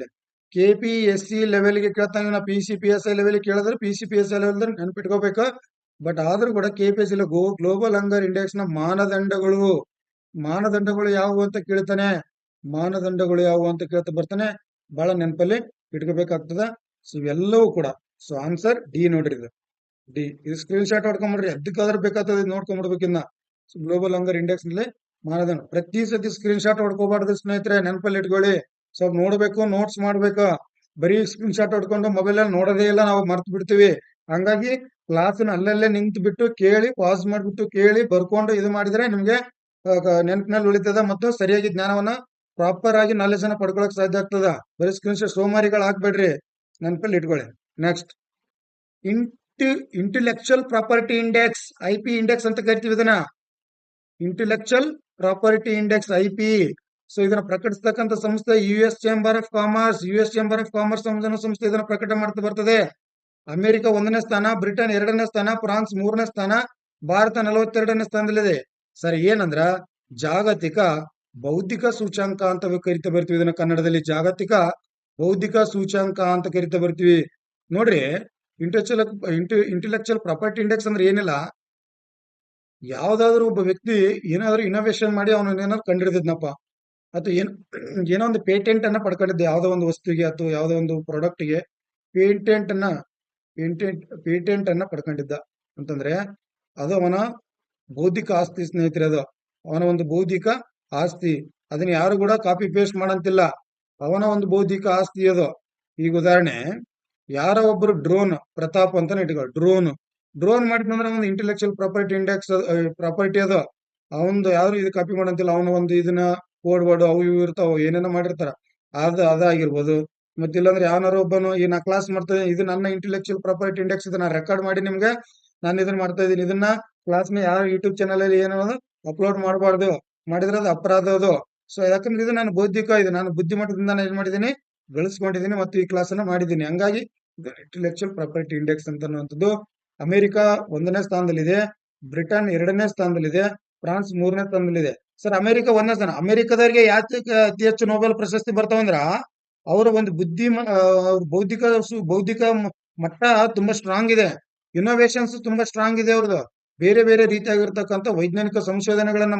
KPSC ಲೆವೆಲ್ಗೆ ಕೇಳ್ತಾನೆ, ನಾ PCPSI ಲೆವೆಲ್ ಕೇಳಿದ್ರೆ PCPSI ಲೆವೆಲ್ ನೆನ್ಪಿಟ್ಕೋಬೇಕು. ಬಟ್ ಆದ್ರೂ ಕೂಡ KPSC ಗ್ಲೋಬಲ್ ಹಂಗರ್ ಇಂಡೆಕ್ಸ್ ನ ಮಾನದಂಡಗಳು ಯಾವುವು ಅಂತ ಕೇಳ್ತಾನೆ. ಮಾನದಂಡಗಳು ಯಾವುವು ಅಂತ ಕೇಳ್ತಾ ಬರ್ತಾನೆ, ಬಹಳ ನೆನಪಲ್ಲಿ ಇಟ್ಕೋಬೇಕಾಗ್ತದ. ಸೊ ಇವೆಲ್ಲವೂ ಕೂಡ, ಸೊ ಆನ್ಸರ್ ಡಿ ನೋಡ್ರಿ, ಇದು ಡಿ. ಇದು ಸ್ಕ್ರೀನ್ ಶಾಟ್ ಹೊಡ್ಕೊಂಡ್ಬಿಡ್ರಿ, ಎದ್ದಕ್ಕಾದ್ರೂ ಬೇಕಾಗ್ತದೆ ನೋಡ್ಕೊಂಡ್ಬಿಡ್ಬೇಕಿನ್ನ. ಸೊ ಗ್ಲೋಬಲ್ ಹಂಗರ್ ಇಂಡೆಕ್ಸ್ ನಲ್ಲಿ ಮಾನದಂಡ, ಪ್ರತಿ ಸತಿ ಸ್ಕ್ರೀನ್ ಶಾಟ್ ಹೊಡ್ಕೋಬಾರ್ದು ಸ್ನೇಹಿತರೆ, ನೆನಪಲ್ಲಿ ಇಟ್ಕೊಳ್ಳಿ. ಸ್ವಲ್ಪ ನೋಡ್ಬೇಕು, ನೋಟ್ಸ್ ಮಾಡ್ಬೇಕು. ಬರೀ ಸ್ಕ್ರೀನ್ ಶಾಟ್ ಹೊಡ್ಕೊಂಡು ಮೊಬೈಲ್ ಅಲ್ಲಿ ನೋಡೋದೇ ಇಲ್ಲ, ನಾವು ಮರ್ತು ಬಿಡ್ತೀವಿ. ಹಂಗಾಗಿ ಕ್ಲಾಸ್ನ ಅಲ್ಲಲ್ಲೇ ನಿಂತು ಬಿಟ್ಟು ಕೇಳಿ, ಪಾಸ್ ಮಾಡ್ಬಿಟ್ಟು ಕೇಳಿ, ಬರ್ಕೊಂಡು ಇದು ಮಾಡಿದ್ರೆ ನಿಮ್ಗೆ ನೆನಪಿನಲ್ಲಿ ಉಳಿತದ, ಮತ್ತು ಸರಿಯಾಗಿ ಜ್ಞಾನವನ್ನ ಪ್ರಾಪರ್ ಆಗಿ ನಾಲೆಜ್ ಅನ್ನ ಪಡ್ಕೊಳಕ್ ಸಾಧ್ಯ ಆಗ್ತದ. ಬರೀ ಸ್ಕ್ರೀನ್ ಶಾಟ್ ಸೋಮಾರಿಗಳು ಹಾಕ್ಬೇಡ್ರಿ, ನೆನಪಲ್ಲಿ ಇಟ್ಕೊಳ್ಳಿ. Next, intellectual property index, IP index ಅಂತ ಕರಿತೀವಿ ಇದನ್ನ, intellectual property index, IP. So ಇದನ್ನ ಪ್ರಕಟಿಸತಕ್ಕಂಥ ಸಂಸ್ಥೆ US ಚೇಂಬರ್ ಆಫ್ ಕಾಮರ್ಸ್ ಸಂಸ್ಥೆ ಇದನ್ನ ಪ್ರಕಟ ಮಾಡ್ತಾ ಬರ್ತದೆ. ಅಮೆರಿಕ 1ನೇ ಸ್ಥಾನ, ಬ್ರಿಟನ್ 2ನೇ ಸ್ಥಾನ, ಫ್ರಾನ್ಸ್ 3ನೇ ಸ್ಥಾನ, ಭಾರತ 42ನೇ ಸ್ಥಾನದಲ್ಲಿದೆ. ಸರಿ, ಏನಂದ್ರ ಜಾಗತಿಕ ಬೌದ್ಧಿಕ ಸೂಚ್ಯಂಕ ಅಂತ ಕರಿತಾ ಬರ್ತೀವಿ ಇದನ್ನ ಕನ್ನಡದಲ್ಲಿ, ಜಾಗತಿಕ ಬೌದ್ಧಿಕ ಸೂಚ್ಯಂಕ ಅಂತ ಕರಿತಾ ಬರ್ತೀವಿ. ನೋಡ್ರಿ, ಇಂಟೆಲೆಕ್ಚುಯಲ್ ಪ್ರಾಪರ್ಟಿ ಇಂಡೆಕ್ಸ್ ಅಂದ್ರೆ ಏನಿಲ್ಲ, ಯಾವ್ದಾದ್ರು ಒಬ್ಬ ವ್ಯಕ್ತಿ ಏನಾದ್ರು ಇನೋವೇಷನ್ ಮಾಡಿ ಅವನು ಏನಾದ್ರು ಕಂಡಿಡಿದ್ನಪ್ಪ, ಅಥವಾ ಏನೋ ಒಂದು ಪೇಟೆಂಟ್ ಅನ್ನ ಪಡ್ಕೊಂಡಿದ್ದೆ, ಯಾವ್ದೋ ಒಂದು ವಸ್ತುವಿಗೆ ಅಥವಾ ಯಾವ್ದೋ ಒಂದು ಪ್ರಾಡಕ್ಟ್ಗೆ ಪೇಟೆಂಟ್ ಅನ್ನ ಪಡ್ಕೊಂಡಿದ್ದ ಅಂತಂದ್ರೆ ಅದು ಅವನ ಬೌದ್ಧಿಕ ಆಸ್ತಿ ಸ್ನೇಹಿತರೆ. ಅದು ಅವನ ಒಂದು ಬೌದ್ಧಿಕ ಆಸ್ತಿ, ಅದನ್ನ ಯಾರು ಕೂಡ ಕಾಪಿ ಪೇಸ್ಟ್ ಮಾಡಂತಿಲ್ಲ, ಅವನ ಒಂದು ಬೌದ್ಧಿಕ ಆಸ್ತಿ ಅದು. ಈಗ ಉದಾಹರಣೆ, ಯಾರೋ ಒಬ್ರು ಡ್ರೋನ್ ಪ್ರತಾಪ್ ಅಂತಾನೆ ಇಟ್ಕೊ, ಡ್ರೋನ್ ಮಾಡಿದ್ನಂದ್ರೆ ಒಂದು ಇಂಟೆಲೆಕ್ಚುಯಲ್ ಪ್ರಾಪರ್ಟಿ ಇಂಡೆಕ್ಸ್ ಪ್ರಾಪರ್ಟಿ ಅದು. ಅವನು ಯಾರು ಇದು ಕಾಪಿ ಮಾಡಂತಿಲ್ಲ, ಅವನ ಒಂದು ಇದನ್ನ ಕೋಡ್ವರ್ಡ್ ಅವು ಇವು ಇರ್ತಾವ, ಏನೇನೋ ಮಾಡಿರ್ತಾರ, ಅದಾಗಿರ್ಬೋದು. ಮತ್ತಿಲ್ಲಾಂದ್ರೆ ಯಾವನಾರು ಒಬ್ಬನು ಈ ನಾ ಕ್ಲಾಸ್ ಮಾಡ್ತಾ ಇದು ನನ್ನ ಇಂಟೆಲೆಕ್ಚುಯಲ್ ಪ್ರಾಪರ್ಟಿ ಇಂಡೆಕ್ಸ್, ಇದನ್ನ ರೆಕಾರ್ಡ್ ಮಾಡಿ ನಿಮ್ಗೆ ನಾನು ಇದನ್ನ ಮಾಡ್ತಾ ಇದೀನಿ, ಇದನ್ನ ಕ್ಲಾಸ್ನ ಯಾರು ಯೂಟ್ಯೂಬ್ ಚಾನಲ್ ಅಲ್ಲಿ ಏನೋ ಅಪ್ಲೋಡ್ ಮಾಡಬಾರ್ದು, ಮಾಡಿದ್ರೆ ಅದು ಅಪರಾಧ ಅದು. ಸೊ ಯಾಕಂದ್ರೆ ಇದು ನಾನು ಬೌದ್ಧಿಕ, ಇದು ನಾನು ಬುದ್ಧಿಮಟ್ಟದಿಂದ ನಾನು ಏನ್ ಮಾಡಿದೀನಿ, ಬೆಳೆಸ್ಕೊಂಡಿದ್ದೀನಿ, ಮತ್ತು ಈ ಕ್ಲಾಸ್ ಅನ್ನ ಮಾಡಿದ್ದೀನಿ. ಹಂಗಾಗಿ ಇಂಟೆಲೆಕ್ಚುಯಲ್ ಪ್ರಾಪರ್ಟಿ ಇಂಡೆಕ್ಸ್ ಅಂತನ್ನುವಂಥದ್ದು ಅಮೆರಿಕ 1ನೇ ಸ್ಥಾನದಲ್ಲಿದೆ, ಬ್ರಿಟನ್ 2ನೇ ಸ್ಥಾನದಲ್ಲಿದೆ, ಫ್ರಾನ್ಸ್ 3ನೇ ಸ್ಥಾನದಲ್ಲಿದೆ. ಸರ್, ಅಮೆರಿಕ 1ನೇ ಸ್ಥಾನ. ಅಮೆರಿಕದವರಿಗೆ ಯಾಕೆ ಅತಿ ಹೆಚ್ಚು ನೊಬೆಲ್ ಪ್ರಶಸ್ತಿ ಬರ್ತಾವಂದ್ರ, ಅವರ ಒಂದು ಬೌದ್ಧಿಕ ಮಟ್ಟ ತುಂಬಾ ಸ್ಟ್ರಾಂಗ್ ಇದೆ, ಇನೋವೇಷನ್ಸ್ ತುಂಬಾ ಸ್ಟ್ರಾಂಗ್ ಇದೆ ಅವ್ರದ್ದು. ಬೇರೆ ಬೇರೆ ರೀತಿಯಾಗಿರ್ತಕ್ಕಂಥ ವೈಜ್ಞಾನಿಕ ಸಂಶೋಧನೆಗಳನ್ನ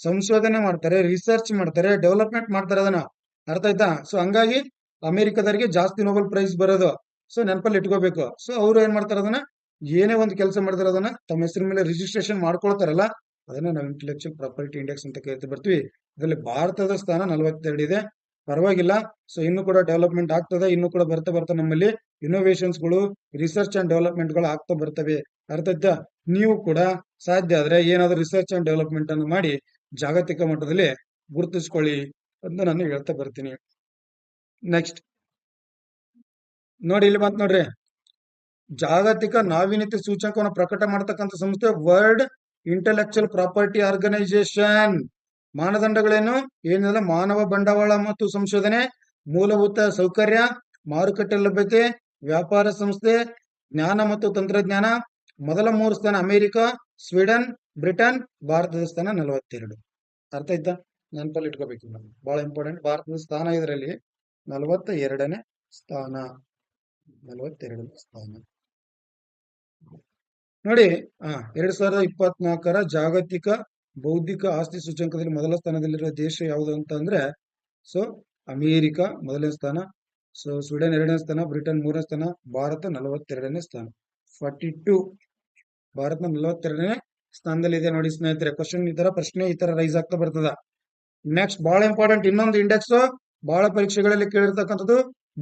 ಸಂಶೋಧನೆ ಮಾಡ್ತಾರೆ, ರಿಸರ್ಚ್ ಮಾಡ್ತಾರೆ, ಡೆವಲಪ್ಮೆಂಟ್ ಮಾಡ್ತಾರೆ ಅದನ್ನ. ಅರ್ಥ ಆಯ್ತಾ? ಸೊ ಹಂಗಾಗಿ ಅಮೆರಿಕದವರಿಗೆ ಜಾಸ್ತಿ ನೊಬೆಲ್ ಪ್ರೈಸ್ ಬರೋದು. ಸೊ ನೆನಪಲ್ಲಿ ಇಟ್ಕೋಬೇಕು. ಸೊ ಅವ್ರು ಏನ್ ಮಾಡ್ತಾರೆ, ಅದನ್ನ ಏನೇ ಒಂದು ಕೆಲಸ ಮಾಡಿದ್ರೆ ಅದನ್ನ ತಮ್ಮ ಹೆಸರು ಮೇಲೆ ರಿಜಿಸ್ಟ್ರೇಷನ್ ಮಾಡ್ಕೊಳ್ತಾರಲ್ಲ, ಅದನ್ನ ನಾವು ಇಂಟೆಲೆಕ್ಚುಯಲ್ ಪ್ರಾಪರ್ಟಿ ಇಂಡೆಕ್ಸ್ ಅಂತ ಬರ್ತೀವಿ. ಇದರಲ್ಲಿ ಭಾರತದ ಸ್ಥಾನ 42 ಇದೆ. ಪರವಾಗಿಲ್ಲ. ಸೊ ಇನ್ನು ಕೂಡ ಡೆವಲಪ್ಮೆಂಟ್ ಆಗ್ತದೆ. ಇನ್ನು ಕೂಡ ಬರ್ತಾ ಬರ್ತಾ ನಮ್ಮಲ್ಲಿ ಇನ್ನೋವೇಷನ್ಸ್ ಗಳು, ರಿಸರ್ಚ್ ಅಂಡ್ ಡೆವಲಪ್ಮೆಂಟ್ ಗಳು ಆಗ್ತಾ ಬರ್ತವೆ. ಅರ್ಥ ಆಯ್ತಾ? ನೀವು ಕೂಡ ಸಾಧ್ಯ ಆದ್ರೆ ಏನಾದ್ರು ರಿಸರ್ಚ್ ಅಂಡ್ ಡೆವಲಪ್ಮೆಂಟ್ ಅನ್ನು ಮಾಡಿ ಜಾಗತಿಕ ಮಟ್ಟದಲ್ಲಿ ಗುರುತಿಸ್ಕೊಳ್ಳಿ ಅಂತ ನಾನು ಹೇಳ್ತಾ ಬರ್ತೀನಿ. ನೆಕ್ಸ್ಟ್ ನೋಡಿ, ಇಲ್ಲಿ ಬಂತ್ ನೋಡ್ರಿ, ಜಾಗತಿಕ ನಾವೀನ್ಯತೆ ಸೂಚ್ಯಂಕವನ್ನು ಪ್ರಕಟ ಮಾಡತಕ್ಕಂಥ ಸಂಸ್ಥೆ ವರ್ಲ್ಡ್ ಇಂಟೆಲೆಕ್ಚುಯಲ್ ಪ್ರಾಪರ್ಟಿ ಆರ್ಗನೈಸೇಷನ್. ಮಾನದಂಡಗಳೇನು? ಏನಿಲ್ಲ, ಮಾನವ ಬಂಡವಾಳ ಮತ್ತು ಸಂಶೋಧನೆ, ಮೂಲಭೂತ ಸೌಕರ್ಯ, ಮಾರುಕಟ್ಟೆ ಲಭ್ಯತೆ, ವ್ಯಾಪಾರ ಸಂಸ್ಥೆ, ಜ್ಞಾನ ಮತ್ತು ತಂತ್ರಜ್ಞಾನ. ಮೊದಲ 3 ಸ್ಥಾನ ಅಮೆರಿಕ, ಸ್ವೀಡನ್, ಬ್ರಿಟನ್. ಭಾರತದ ಸ್ಥಾನ 42. ಅರ್ಥ ಆಯ್ತಾ? ನೆನಪಲ್ಲಿ ಇಟ್ಕೋಬೇಕು. ಬಹಳ ಇಂಪಾರ್ಟೆಂಟ್. ಭಾರತದ ಸ್ಥಾನ ಇದರಲ್ಲಿ 42ನೇ ಸ್ಥಾನ. 42ನೇ ಸ್ಥಾನ ನೋಡಿ. 2024ರ ಜಾಗತಿಕ ಬೌದ್ಧಿಕ ಆಸ್ತಿ ಸೂಚ್ಯಂಕದಲ್ಲಿ ಮೊದಲ ಸ್ಥಾನದಲ್ಲಿರುವ ದೇಶ ಯಾವುದು ಅಂತ ಅಂದ್ರೆ, ಸೊ ಅಮೆರಿಕ ಮೊದಲನೇ ಸ್ಥಾನ, ಸೊ ಸ್ವೀಡನ್ 2ನೇ ಸ್ಥಾನ, ಬ್ರಿಟನ್ 3ನೇ ಸ್ಥಾನ, ಭಾರತ 42ನೇ ಸ್ಥಾನ. 42. ಭಾರತ 42ನೇ ಸ್ಥಾನದಲ್ಲಿ ಇದೆ ನೋಡಿ ಸ್ನೇಹಿತರೆ. ಕ್ವಶನ್ ಪ್ರಶ್ನೆ ಈ ತರ ರೈಸ್ ಆಗ್ತಾ ಬರ್ತದ. ನೆಕ್ಸ್ಟ್ ಬಹಳ ಇಂಪಾರ್ಟೆಂಟ್ ಇನ್ನೊಂದು ಇಂಡೆಕ್ಸ್, ಬಹಳ ಪರೀಕ್ಷೆಗಳಲ್ಲಿ ಕೇಳಿರ್ತಕ್ಕಂಥದ್ದು,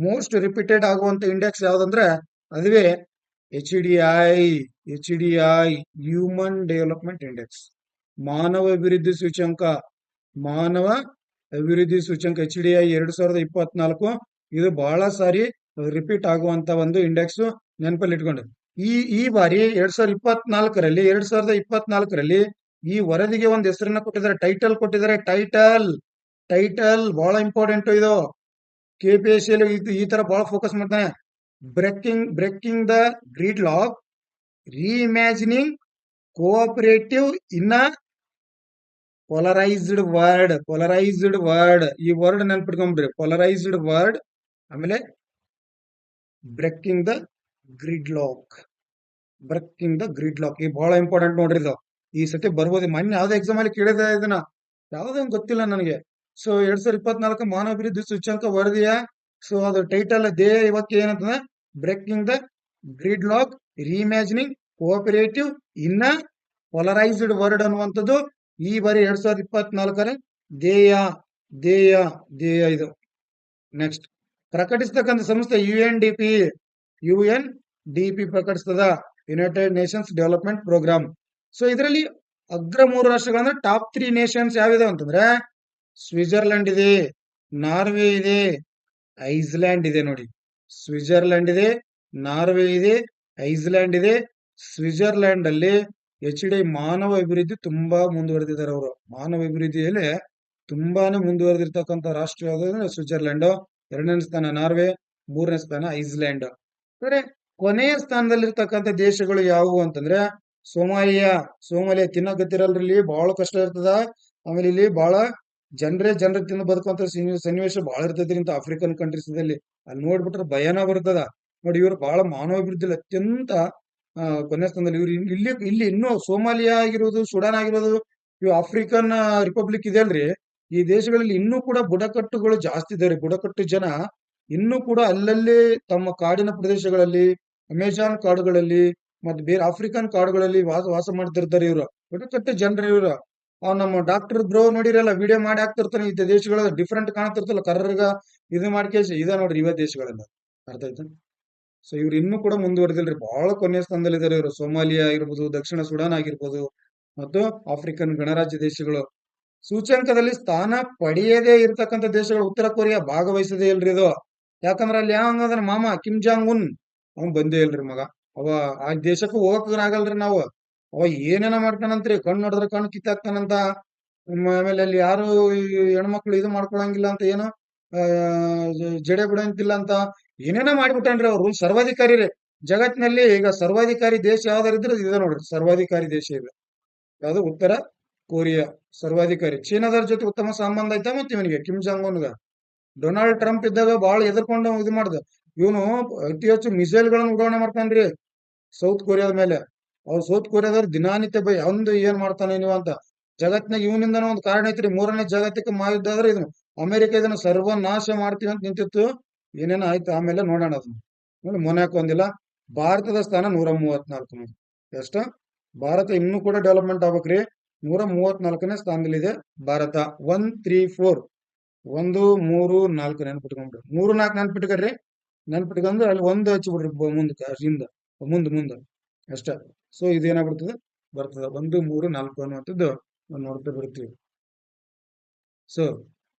ಮೋಸ್ಟ್ ರಿಪೀಟೆಡ್ ಆಗುವಂತ ಇಂಡೆಕ್ಸ್ ಯಾವ್ದಂದ್ರೆ ಅದುವೇ HDI ಹ್ಯೂಮನ್ ಡೆವಲಪ್ಮೆಂಟ್ ಇಂಡೆಕ್ಸ್, ಮಾನವ ಅಭಿವೃದ್ಧಿ ಸೂಚ್ಯಂಕ. ಮಾನವ ಅಭಿವೃದ್ಧಿ ಸೂಚ್ಯಂಕ HDI 2024. ಇದು ಬಹಳ ಸಾರಿ ರಿಪೀಟ್ ಆಗುವಂತ ಒಂದು ಇಂಡೆಕ್ಸ್. ನೆನಪಲ್ಲಿ ಇಟ್ಕೊಂಡು ಈ ಬಾರಿ 2024ರಲ್ಲಿ ಈ ವರದಿಗೆ ಒಂದು ಹೆಸರನ್ನ ಕೊಟ್ಟಿದ್ದಾರೆ, ಟೈಟಲ್ ಕೊಟ್ಟಿದ್ದಾರೆ. ಟೈಟಲ್ ಬಹಳ ಇಂಪಾರ್ಟೆಂಟ್. ಇದು KPSC ಈ ತರ ಬಹಳ ಫೋಕಸ್ ಮಾಡ್ತಾನೆ. Breaking the gridlock, reimagining cooperative in a polarised word. ಈ ವರ್ಡ್ ನೆನ್ಪಿಟ್ಕೊಂಡ್ಬಿಡ್ರಿ, ಪೊಲರೈಸ್ಡ್ ವರ್ಡ್. ಆಮೇಲೆ ಬ್ರೇಕಿಂಗ್ ದ ಗ್ರಿಡ್ ಲಾಕ್. ಈ ಬಹಳ ಇಂಪಾರ್ಟೆಂಟ್ ನೋಡ್ರಿ. ಇದು ಈ ಸತಿ ಬರ್ಬೋದು. ಮೊನ್ನೆ ಯಾವ್ದೋ ಎಕ್ಸಾಮ್ ಅಲ್ಲಿ ಕೇಳಿದ ಇದನ್ನ, ಯಾವ್ದೊಂದು ಗೊತ್ತಿಲ್ಲ ನನಗೆ. ಸೊ 2024 ಮಾನವ ಅಭಿವೃದ್ಧಿ ಸೂಚ್ಯಂಕ ವರದಿಯ ಸೊ ಅದು ಟೈಟಲ್ ಇವತ್ತು ಏನಂತಂದ್ರೆ breaking the gridlock, reimagining cooperative in a polarised word ಅನ್ನುವಂಥದ್ದು ಈ ಬಾರಿ 2024ರ ಧ್ಯೇಯ ಇದು. ನೆಕ್ಸ್ಟ್ ಪ್ರಕಟಿಸ್ತಕ್ಕಂಥ ಸಂಸ್ಥೆ UNDP ಪ್ರಕಟಿಸ್ತದ, United Nations Development Programme. So ಇದರಲ್ಲಿ ಅಗ್ರ 3 ರಾಷ್ಟ್ರಗಳಂದ್ರೆ ಟಾಪ್ 3 ನೇಷನ್ಸ್ ಯಾವಿದೆ ಅಂತಂದ್ರೆ ಸ್ವಿಟ್ಜರ್ಲೆಂಡ್ ಇದೆ, ನಾರ್ವೆ ಇದೆ, ಐಸ್ಲ್ಯಾಂಡ್ ಇದೆ. ನೋಡಿ, ಸ್ವಿಟ್ಜರ್ಲೆಂಡ್ ಇದೆ, ನಾರ್ವೆ ಇದೆ, ಐಸ್ಲ್ಯಾಂಡ್ ಇದೆ. ಸ್ವಿಟ್ಜರ್ಲೆಂಡ್ ಅಲ್ಲಿ HDI ಮಾನವ ಅಭಿವೃದ್ಧಿ ತುಂಬಾ ಮುಂದುವರೆದಿದ್ದಾರೆ. ಅವರು ಮಾನವ ಅಭಿವೃದ್ಧಿಯಲ್ಲಿ ತುಂಬಾನೇ ಮುಂದುವರೆದಿರ್ತಕ್ಕಂಥ ರಾಷ್ಟ್ರ ಯಾವ್ದಂದ್ರೆ ಸ್ವಿಟ್ಜರ್ಲೆಂಡ್. 2ನೇ ಸ್ಥಾನ ನಾರ್ವೆ, 3ನೇ ಸ್ಥಾನ ಐಸ್ಲ್ಯಾಂಡ್. ಅಂದ್ರೆ ಕೊನೆಯ ಸ್ಥಾನದಲ್ಲಿರ್ತಕ್ಕಂಥ ದೇಶಗಳು ಯಾವುವು ಅಂತಂದ್ರೆ ಸೋಮಾಲಿಯಾ ತಿನ್ನಕ್ ಗೊತ್ತಿರಲ್ರಿ, ಬಹಳ ಕಷ್ಟ ಇರ್ತದ. ಆಮೇಲೆ ಇಲ್ಲಿ ಬಹಳ ಜನರೇ ತಿಂದು ಬದುಕುವಂತ ಸನ್ನಿವೇಶ ಬಹಳ ಇರ್ತೈತ್ರಿ ಇಂತ ಆಫ್ರಿಕನ್ ಕಂಟ್ರೀಸ್ ಅಲ್ಲಿ ನೋಡ್ಬಿಟ್ರೆ ಭಯನ ಬರ್ತದ. ನೋಡಿ, ಇವ್ರು ಬಹಳ ಮಾನವ ಅಭಿವೃದ್ಧಿಯಲ್ಲಿ ಅತ್ಯಂತ ಕೊನೆಯ ಸ್ಥಾನದಲ್ಲಿ. ಇವ್ರು ಇಲ್ಲಿ ಇನ್ನೂ ಸೋಮಾಲಿಯಾ ಆಗಿರೋದು, ಸುಡಾನ್ ಆಗಿರೋದು, ಇವು ಆಫ್ರಿಕನ್ ರಿಪಬ್ಲಿಕ್ ಇದೆ ಅಲ್ರಿ, ಈ ದೇಶಗಳಲ್ಲಿ ಇನ್ನೂ ಕೂಡ ಬುಡಕಟ್ಟುಗಳು ಜಾಸ್ತಿ ಇದಾರೆ. ಬುಡಕಟ್ಟು ಜನ ಇನ್ನೂ ಕೂಡ ಅಲ್ಲಲ್ಲಿ ತಮ್ಮ ಕಾಡಿನ ಪ್ರದೇಶಗಳಲ್ಲಿ, ಅಮೆಜಾನ್ ಕಾಡುಗಳಲ್ಲಿ ಮತ್ತೆ ಬೇರೆ ಆಫ್ರಿಕನ್ ಕಾಡುಗಳಲ್ಲಿ ವಾಸ ಮಾಡ್ತಿರ್ತಾರೆ. ಇವ್ರು ಬುಡಕಟ್ಟು ಜನರು. ಇವ್ರು ನಮ್ಮ ಡಾಕ್ಟರ್ ಬ್ರೋ ನೋಡಿರಲ್ಲ, ವಿಡಿಯೋ ಮಾಡಿ ಹಾಕ್ತಿರ್ತಾನೆ. ಈ ದೇಶಗಳ ಡಿಫ್ರೆಂಟ್ ಕಾಣ್ತಿರ್ತಲ್ಲ, ಕರ್ರಗ ಇದು ಮಾಡ್ಕೇಸಿ ಇದ ನೋಡ್ರಿ ಇವ ದೇಶಗಳೆಲ್ಲ. ಅರ್ಥ ಆಯ್ತಾ? ಸೊ ಇವ್ರು ಇನ್ನೂ ಕೂಡ ಮುಂದುವರೆದಿಲ್ರಿ, ಬಹಳ ಕೊನೆಯ ಸ್ಥಾನದಲ್ಲಿ ಇದಾರೆ ಇವರು. ಸೋಮಾಲಿಯಾ ಆಗಿರ್ಬೋದು, ದಕ್ಷಿಣ ಸುಡಾನ್ ಆಗಿರ್ಬೋದು, ಮತ್ತು ಆಫ್ರಿಕನ್ ಗಣರಾಜ್ಯ ದೇಶಗಳು. ಸೂಚ್ಯಂಕದಲ್ಲಿ ಸ್ಥಾನ ಪಡೆಯದೇ ಇರತಕ್ಕಂಥ ದೇಶಗಳು ಉತ್ತರ ಕೊರಿಯಾ ಭಾಗವಹಿಸದೇ ಇಲ್ರಿ ಇದು. ಯಾಕಂದ್ರೆ ಅಲ್ಲಿ ಯಾವ ಮಾಮ ಕಿಮ್ ಜಾಂಗ್ ಉನ್ ಅವ್ನ್ ಬಂದೇ ಇಲ್ರಿ ಮಗ. ಅವ ಆ ದೇಶಕ್ಕೂ ಹೋಗಕ್ ಆಗಲ್ರಿ ನಾವು. ಅವ ಏನೇನ ಮಾಡ್ತಾನಂತ್ರಿ, ಕಣ್ಣು ನೋಡಿದ್ರೆ ಕಣ್ಣು ಕಿತ್ತಾಕ್ತಾನಂತ. ಆಮೇಲೆ ಅಲ್ಲಿ ಯಾರು ಹೆಣ್ಮಕ್ಳು ಇದು ಮಾಡ್ಕೊಳಂಗಿಲ್ಲ ಅಂತ, ಏನು ಜಡೆ ಬಿಡಂಗಿಲ್ಲ ಅಂತ ಏನೇನೋ ಮಾಡ್ಬಿಟ್ಟನ್ರಿ ಅವ್ರು. ಸರ್ವಾಧಿಕಾರಿ ರೀ ಜಗತ್ತಿನಲ್ಲಿ. ಈಗ ಸರ್ವಾಧಿಕಾರಿ ದೇಶ ಯಾವ್ದಾರಿದ್ರೆ ಇದೆ ನೋಡ್ರಿ, ಸರ್ವಾಧಿಕಾರಿ ದೇಶ ಇದೆ ಯಾವ್ದು? ಉತ್ತರ ಕೊರಿಯಾ ಸರ್ವಾಧಿಕಾರಿ. ಚೀನಾದವ್ರ ಜೊತೆ ಉತ್ತಮ ಸಂಬಂಧ ಐತ ಮತ್ತೆ ಇವನಿಗೆ ಕಿಮ್ ಜಾಂಗ್ ಉನ್ಗ. ಡೊನಾಲ್ಡ್ ಟ್ರಂಪ್ ಇದ್ದಾಗ ಬಹಳ ಎದುರ್ಕೊಂಡು ಇದು ಮಾಡ್ದ. ಇವನು ಅತಿ ಹೆಚ್ಚು ಮಿಸೈಲ್ ಗಳನ್ನ ಉಡಾವಣೆ ಮಾಡ್ತಾನ್ರಿ ಸೌತ್ ಕೊರಿಯಾದ ಮೇಲೆ. ಅವ್ರು ಸೌತ್ ಕೊರಿಯಾದವ್ರು ದಿನಾನಿತ್ಯ ಒಂದು ಏನ್ ಮಾಡ್ತಾನೆ ನೀವು ಅಂತ ಜಗತ್ನಾಗ ಇವನಿಂದನೂ ಒಂದು ಕಾರಣ ಐತ್ರಿ. 3ನೇ ಜಾಗತಿಕ ಮಹಾಯುದ್ಧ ಆದ್ರೆ ಇದನ್ನು ಅಮೆರಿಕ ಇದನ್ನ ಸರ್ವನಾಶ ಮಾಡ್ತೀವಿ ಅಂತ ನಿಂತಿತ್ತು. ಏನೇನೋ ಆಯ್ತು, ಆಮೇಲೆ ನೋಡೋಣ ಅದನ್ನ. ನೋಡಿ ಮೊನ್ಯಾಕ್ ಒಂದಿಲ್ಲ. ಭಾರತದ ಸ್ಥಾನ 134 ನೋಡಿ. ಎಷ್ಟ? ಭಾರತ ಇನ್ನೂ ಕೂಡ ಡೆವಲಪ್ಮೆಂಟ್ ಆಗ್ಬೇಕ್ರಿ. 134ನೇ ಸ್ಥಾನದಲ್ಲಿದೆ ಭಾರತ. 134 1 3 4 ನೆನ್ಪಿಟ್ಕೊಂಡ್ಬಿಡ್ರಿ. 3 4 ನೆನ್ಪಿಟ್ಕೊಳ್ರಿ. ನೆನ್ಪಿಟ್ಕೊಂಡ್ರೆ ಅಲ್ಲಿ ಒಂದು ಹಚ್ಚಿ ಬಿಡ್ರಿ ಮುಂದಕ್ಕೆ ಹಿಂದ ಮುಂದ ಅಷ್ಟ. ಸೊ ಇದೇನಾಗ್ಬಿಡ್ತದೆ ಬರ್ತದೆ 1 3 4 ಅನ್ನುವಂಥದ್ದು ನೋಡ್ತಾ ಬರ್ತೀವಿ. ಸೊ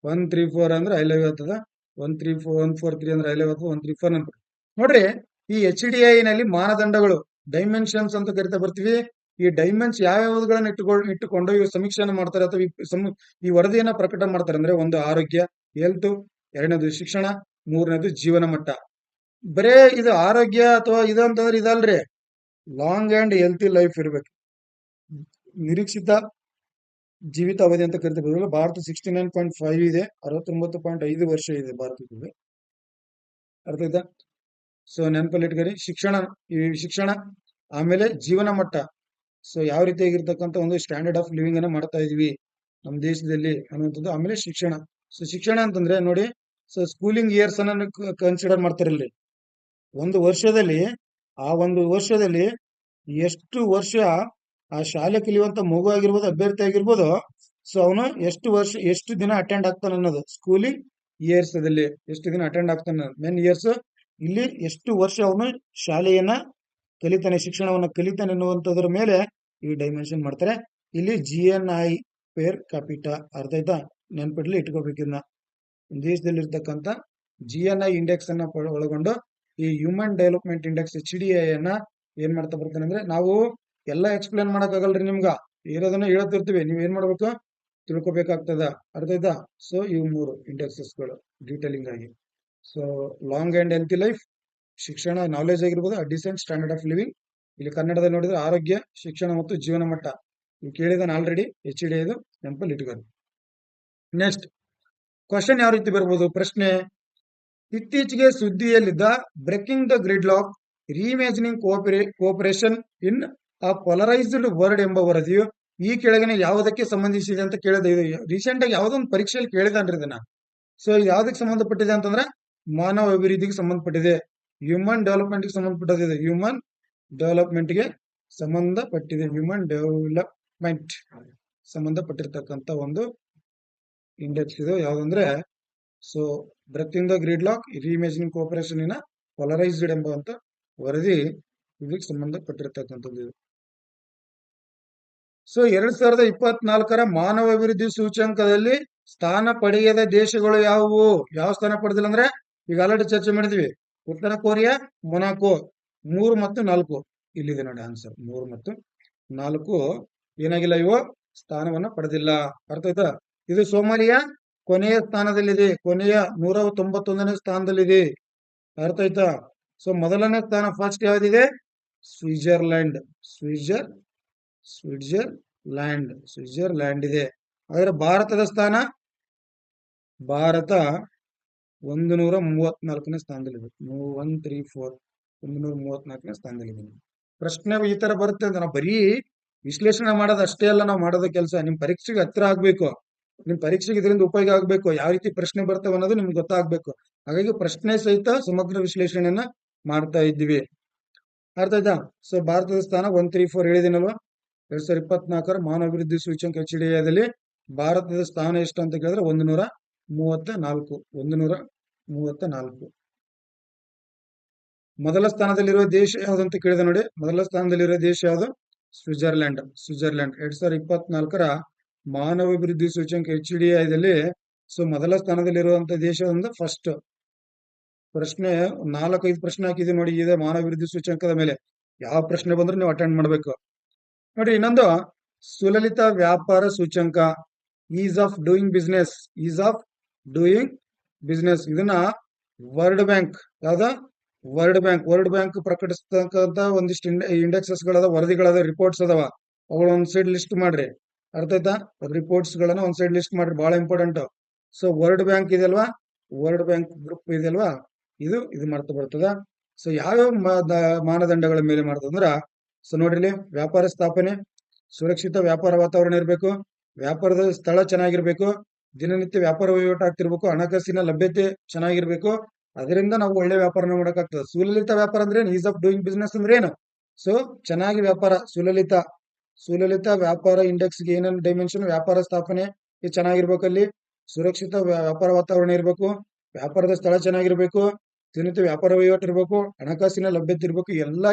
134 ಅಂದ್ರೆ ಐ ಲವ್ ಆಗ್ತದ. 134 143 ಅಂದ್ರೆ ಐ ಲವ್ ಆಗ್ತದೆ. 134 ನೆನ್ಪಿಟ್ಟು ನೋಡ್ರಿ. ಈ HDI ನಲ್ಲಿ ಮಾನದಂಡಗಳು ಡೈಮೆನ್ಷನ್ಸ್ ಅಂತ ಕರಿತಾ ಬರ್ತೀವಿ. ಈ ಡೈಮೆನ್ಸ್ ಯಾವ್ಯಾವುಗಳನ್ನ ಇಟ್ಟುಕೊಂಡು ಇವು ಸಮೀಕ್ಷೆಯನ್ನು ಮಾಡ್ತಾರೆ ಅಥವಾ ಈ ವರದಿಯನ್ನ ಪ್ರಕಟ ಮಾಡ್ತಾರೆ ಅಂದ್ರೆ, ಒಂದು ಆರೋಗ್ಯ ಹೆಲ್ತ್, ಎರಡನೇದು ಶಿಕ್ಷಣ, ಮೂರನೇದು ಜೀವನ ಮಟ್ಟ. ಬರೇ ಇದು ಆರೋಗ್ಯ ಅಥವಾ ಇದು ಅಂತಂದ್ರೆ ಇದಲ್ರಿ. ಲಾಂಗ್ ಅಂಡ್ ಹೆಲ್ತಿ ಲೈಫ್ ಇರ್ಬೇಕು. ನಿರೀಕ್ಷಿತ ಜೀವಿತ ಅವಧಿ ಅಂತ ಕರಿತಾ ಭಾರತ 69.5 ಇದೆ. 69.5 ವರ್ಷ ಇದೆ ಭಾರತದಲ್ಲಿ. ಅರ್ಥ ಆಯ್ತಾ? ಸೊ ನೆನಪಲ್ಲಿ ಇಟ್ಕರಿ. ಶಿಕ್ಷಣ ಆಮೇಲೆ ಜೀವನ ಮಟ್ಟ. ಸೊ ಯಾವ ರೀತಿಯಾಗಿರ್ತಕ್ಕಂಥ ಒಂದು ಸ್ಟ್ಯಾಂಡರ್ಡ್ ಆಫ್ ಲಿವಿಂಗ್ ಅನ್ನ ಮಾಡ್ತಾ ಇದೀವಿ ನಮ್ಮ ದೇಶದಲ್ಲಿ ಅನ್ನುವಂಥದ್ದು. ಆಮೇಲೆ ಶಿಕ್ಷಣ. ಸೊ ಶಿಕ್ಷಣ ಅಂತಂದ್ರೆ ನೋಡಿ, ಸೊ ಸ್ಕೂಲಿಂಗ್ ಇಯರ್ಸ್ ಅನ್ನ ಕನ್ಸಿಡರ್ ಮಾಡ್ತಾರಲ್ಲಿ. ಒಂದು ವರ್ಷದಲ್ಲಿ ಎಷ್ಟು ವರ್ಷ ಆ ಶಾಲೆ ಕಲಿಯುವಂತ ಮಗು ಆಗಿರ್ಬೋದು, ಅಭ್ಯರ್ಥಿ ಆಗಿರ್ಬೋದು, ಸೊ ಅವನು ಎಷ್ಟು ದಿನ ಅಟೆಂಡ್ ಆಗ್ತಾನೆ ಅನ್ನೋದು ಸ್ಕೂಲಿಂಗ್ ಇಯರ್ಸ್ ದಲ್ಲಿ ಎಷ್ಟು ದಿನ ಅಟೆಂಡ್ ಆಗ್ತಾನೆ. ಮೆನ್ ಇಯರ್ಸ್ ಇಲ್ಲಿ ಎಷ್ಟು ವರ್ಷ ಅವನು ಶಾಲೆಯನ್ನ ಕಲಿತಾನೆ, ಶಿಕ್ಷಣವನ್ನ ಕಲಿತಾನೆ ಅನ್ನುವಂಥದ್ರ ಮೇಲೆ ಈ ಡೈಮೆನ್ಷನ್ ಮಾಡ್ತಾರೆ. ಇಲ್ಲಿ GNI ಪೇರ್ ಕ್ಯಾಪಿಟಾ. ಅರ್ಥ ಆಯ್ತಾ? ನೆನ್ಪಿಡ್ಲಿ, ಇಟ್ಕೋಬೇಕಿನ್ನ. ದೇಶದಲ್ಲಿ ಇರ್ತಕ್ಕಂಥ GNI ಇಂಡೆಕ್ಸ್ ಅನ್ನ ಒಳಗೊಂಡು ಈ ಹ್ಯೂಮನ್ ಡೆವಲಪ್ಮೆಂಟ್ ಇಂಡೆಕ್ಸ್ HDI ಅನ್ನ ಏನ್ ಮಾಡ್ತಾ ಬರ್ತಾನೆ ಅಂದ್ರೆ, ನಾವು ಎಲ್ಲ ಎಕ್ಸ್ಪ್ಲೇನ್ ಮಾಡಕ್ ಆಗಲ್ರಿ ನಿಮ್ಗ. ಇರೋದನ್ನ ಹೇಳ್ತಿರ್ತೀವಿ, ನೀವ್ ಏನ್ ಮಾಡ್ಬೇಕು, ತಿಳ್ಕೊಬೇಕಾಗ್ತದ. ಅರ್ಥ ಆಯ್ತಾ? ಸೊ ಇವು 3 ಇಂಡೆಕ್ಸಸ್ಗಳು ಡೀಟೇಲಿಂಗ್ ಆಗಿ. So long and healthy life, ಶಿಕ್ಷಣ ನಾಲೆಜ್ ಆಗಿರ್ಬೋದು, ಡಿಸೆಂಟ್ ಸ್ಟ್ಯಾಂಡರ್ಡ್ ಆಫ್ ಲಿವಿಂಗ್. ಇಲ್ಲಿ ಕನ್ನಡದಲ್ಲಿ ನೋಡಿದ್ರೆ ಆರೋಗ್ಯ, ಶಿಕ್ಷಣ ಮತ್ತು ಜೀವನ ಮಟ್ಟ. ನೀವು ಕೇಳಿದಾನೆ ಆಲ್ರೆಡಿ. HDI ಇದು ನೆನಪಲ್ಲಿ ಇಟ್ಕೊಳ್ಳಿ. ನೆಕ್ಸ್ಟ್ ಕ್ವಶನ್ ಯಾವ ರೀತಿ ಬರ್ಬೋದು? ಪ್ರಶ್ನೆ: ಇತ್ತೀಚೆಗೆ ಸುದ್ದಿಯಲ್ಲಿದ್ದ breaking the gridlock reimagining cooperation in a polarised world ಎಂಬ ವರದಿಯು ಈ ಕೆಳಗಿನ ಯಾವುದಕ್ಕೆ ಸಂಬಂಧಿಸಿದೆ ಅಂತ ಕೇಳಿದೆ. ಇದು ರೀಸೆಂಟ್ ಆಗಿ ಯಾವುದೊಂದು ಪರೀಕ್ಷೆಯಲ್ಲಿ ಕೇಳಿದಾನ್ರಿ ಇದನ್ನ. ಸೊ ಇದು ಯಾವ್ದಕ್ಕೆ ಸಂಬಂಧಪಟ್ಟಿದೆ ಅಂತಂದ್ರೆ, ಮಾನವ ಅಭಿವೃದ್ಧಿಗೆ ಸಂಬಂಧಪಟ್ಟಿದೆ, ಹ್ಯೂಮನ್ ಡೆವಲಪ್ಮೆಂಟ್ಗೆ ಸಂಬಂಧಪಟ್ಟಿದೆ. ಹ್ಯೂಮನ್ ಡೆವಲಪ್ಮೆಂಟ್ಗೆ ಸಂಬಂಧಪಟ್ಟಿರ್ತಕ್ಕಂಥ ಒಂದು ಇಂಡೆಕ್ಸ್ ಇದು. ಯಾವ್ದಂದ್ರೆ, so breaking the gridlock reimagining cooperation in polarised ಎಂಬಂತ ವರದಿ ಇದಕ್ಕೆ ಸಂಬಂಧಪಟ್ಟಿರ್ತಕ್ಕಂಥದ್ದು ಇದು. ಸೊ 2024 ಮಾನವ ಅಭಿವೃದ್ಧಿ ಸೂಚ್ಯಂಕದಲ್ಲಿ ಸ್ಥಾನ ಪಡೆಯದ ದೇಶಗಳು ಯಾವುವು? ಯಾವ ಸ್ಥಾನ ಪಡೆದಿಲ್ಲ ಅಂದ್ರೆ, ಈಗ ಆಲ್ರೆಡಿ ಚರ್ಚೆ ಮಾಡಿದ್ವಿ. ಉತ್ತರ ಕೊರಿಯಾ, ಮೊನಾಕೋ. 3 ಮತ್ತು 4 ಇಲ್ಲಿದೆ ನೋಡಿ ಆನ್ಸರ್. 3 ಮತ್ತು 4 ಏನಾಗಿಲ್ಲ, ಇವು ಸ್ಥಾನವನ್ನ ಪಡೆದಿಲ್ಲ. ಅರ್ಥ ಆಯ್ತಾ? ಇದು ಸೋಮಾಲಿಯಾ ಕೊನೆಯ ಸ್ಥಾನದಲ್ಲಿದೆ. ಕೊನೆಯ 191ನೇ ಸ್ಥಾನದಲ್ಲಿದೆ. ಅರ್ಥ ಆಯ್ತಾ? ಸೊ ಮೊದಲನೇ ಸ್ಥಾನ ಫಸ್ಟ್ ಯಾವ್ದಿದೆ? ಸ್ವಿಟ್ಜರ್ಲ್ಯಾಂಡ್ ಇದೆ. ಆದರೆ ಭಾರತದ ಸ್ಥಾನ, ಭಾರತ 134ನೇ ಸ್ಥಾನದಲ್ಲಿದೆ. 134ನೇ ಸ್ಥಾನದಲ್ಲಿದೆ. ಪ್ರಶ್ನೆ ಈ ತರ ಬರುತ್ತೆ ಅಂತ ನಾವು ಬರೀ ವಿಶ್ಲೇಷಣೆ ಮಾಡೋದು ಅಷ್ಟೇ ಅಲ್ಲ ನಾವು ಮಾಡೋದ ಕೆಲಸ. ನಿಮ್ ಪರೀಕ್ಷೆಗೆ ಹತ್ರ ಆಗ್ಬೇಕು, ನಿಮ್ ಪರೀಕ್ಷೆಗೆ ಇದರಿಂದ ಉಪಯೋಗ ಆಗ್ಬೇಕು, ಯಾವ ರೀತಿ ಪ್ರಶ್ನೆ ಬರ್ತವೆ ಅನ್ನೋದು ನಿಮ್ಗೆ ಗೊತ್ತಾಗ್ಬೇಕು. ಹಾಗಾಗಿ ಪ್ರಶ್ನೆ ಸಹಿತ ಸಮಗ್ರ ವಿಶ್ಲೇಷಣೆಯನ್ನ ಮಾಡ್ತಾ ಇದ್ದೀವಿ. ಅರ್ಥ ಆಯ್ತಾ? ಸೊ ಭಾರತದ ಸ್ಥಾನ 134 ಹೇಳಿದಿನಲ್ವಾ. 2024 ಮಾನವ ಅಭಿವೃದ್ಧಿ ಸೂಚ್ಯಂಕ HDIದಲ್ಲಿ ಭಾರತದ ಸ್ಥಾನ ಎಷ್ಟು ಅಂತ ಕೇಳಿದ್ರೆ 134. ಮೊದಲ ಸ್ಥಾನದಲ್ಲಿರುವ ದೇಶ ಯಾವ್ದು ಅಂತ ಕೇಳಿದೆ ನೋಡಿ. ಮೊದಲ ಸ್ಥಾನದಲ್ಲಿರುವ ದೇಶ ಯಾವುದು? ಸ್ವಿಟ್ಜರ್ಲ್ಯಾಂಡ್. 2024 ಮಾನವ ಅಭಿವೃದ್ಧಿ ಸೂಚ್ಯಂಕ HDIದಲ್ಲಿ ಸೊ ಮೊದಲ ಸ್ಥಾನದಲ್ಲಿರುವಂತ ದೇಶ ಒಂದು ಫಸ್ಟ್. ಪ್ರಶ್ನೆ 4-5 ಪ್ರಶ್ನೆ ಹಾಕಿದೆ ನೋಡಿ ಇದೆ ಮಾನವ ಅಭಿವೃದ್ಧಿ ಸೂಚ್ಯಂಕದ ಮೇಲೆ. ಯಾವ ಪ್ರಶ್ನೆ ಬಂದ್ರೆ ನೀವು ಅಟೆಂಡ್ ಮಾಡ್ಬೇಕು ನೋಡಿ. ಇನ್ನೊಂದು ಸುಲಲಿತ ವ್ಯಾಪಾರ ಸೂಚ್ಯಂಕ, ಈಸ್ ಆಫ್ ಡೂಯಿಂಗ್ ಬಿಸ್ನೆಸ್. ಇದನ್ನ ವರ್ಲ್ಡ್ ಬ್ಯಾಂಕ್, ವರ್ಲ್ಡ್ ಬ್ಯಾಂಕ್ ಪ್ರಕಟಿಸ್ತಕ್ಕಂತ ಒಂದಿಷ್ಟು ಇಂಡೆಕ್ಸಸ್ ಗಳದ, ವರದಿಗಳದ, ರಿಪೋರ್ಟ್ಸ್ ಅದಾವ. ಅವುಗಳ ಒಂದ್ ಸೈಡ್ ಲಿಸ್ಟ್ ಮಾಡ್ರಿ. ಅರ್ಥ ಆಯ್ತಾ? ರಿಪೋರ್ಟ್ಸ್ ಗಳನ್ನ ಒಂದ್ ಸೈಡ್ ಲಿಸ್ಟ್ ಮಾಡ್ರಿ, ಬಹಳ ಇಂಪಾರ್ಟೆಂಟ್. ಸೊ ವರ್ಲ್ಡ್ ಬ್ಯಾಂಕ್ ಇದೆಯಲ್ವಾ, ವರ್ಲ್ಡ್ ಬ್ಯಾಂಕ್ ಗ್ರೂಪ್ ಇದೆಯಲ್ವಾ, ಇದು ಮಾಡ್ತಾ ಬರ್ತದ. ಸೊ ಯಾವ್ಯಾವ ಮಾನದಂಡಗಳ ಮೇಲೆ ಮಾಡ್ತದಂದ್ರ, ಸೊ ನೋಡ್ರಿ ಇಲ್ಲಿ ವ್ಯಾಪಾರ ಸ್ಥಾಪನೆ, ಸುರಕ್ಷಿತ ವ್ಯಾಪಾರ ವಾತಾವರಣ ಇರಬೇಕು, ವ್ಯಾಪಾರದ ಸ್ಥಳ ಚೆನ್ನಾಗಿರ್ಬೇಕು, ದಿನನಿತ್ಯ ವ್ಯಾಪಾರ ವಹಿವಾಟು ಆಗ್ತಿರ್ಬೇಕು, ಹಣಕಾಸಿನ ಲಭ್ಯತೆ ಚೆನ್ನಾಗಿರ್ಬೇಕು. ಅದರಿಂದ ನಾವು ಒಳ್ಳೆ ವ್ಯಾಪಾರನ ಮಾಡಕ್ಕಾಗ್ತದೆ. ಸುಲಲಿತ ವ್ಯಾಪಾರ ಅಂದ್ರೆ ಈಸ್ ಆಫ್ ಡೂಯಿಂಗ್ ಬಿಸ್ನೆಸ್ ಅಂದ್ರೆ ಏನು? ಸೊ ಚೆನ್ನಾಗಿ ವ್ಯಾಪಾರ ಸುಲಲಿತ ವ್ಯಾಪಾರ ಇಂಡೆಕ್ಸ್ಗೆ ಏನೇನು ಡೈಮೆನ್ಷನ್, ವ್ಯಾಪಾರ ಸ್ಥಾಪನೆ ಇದು ಚೆನ್ನಾಗಿರ್ಬೇಕಲ್ಲಿ, ಸುರಕ್ಷಿತ ವ್ಯಾಪಾರ ವಾತಾವರಣ ಇರಬೇಕು, ವ್ಯಾಪಾರದ ಸ್ಥಳ ಚೆನ್ನಾಗಿರ್ಬೇಕು, ದಿನನಿತ್ಯ ವ್ಯಾಪಾರ ವಹಿವಾಟು ಇರಬೇಕು, ಹಣಕಾಸಿನ ಲಭ್ಯತೆ ಇರಬೇಕು. ಎಲ್ಲಾ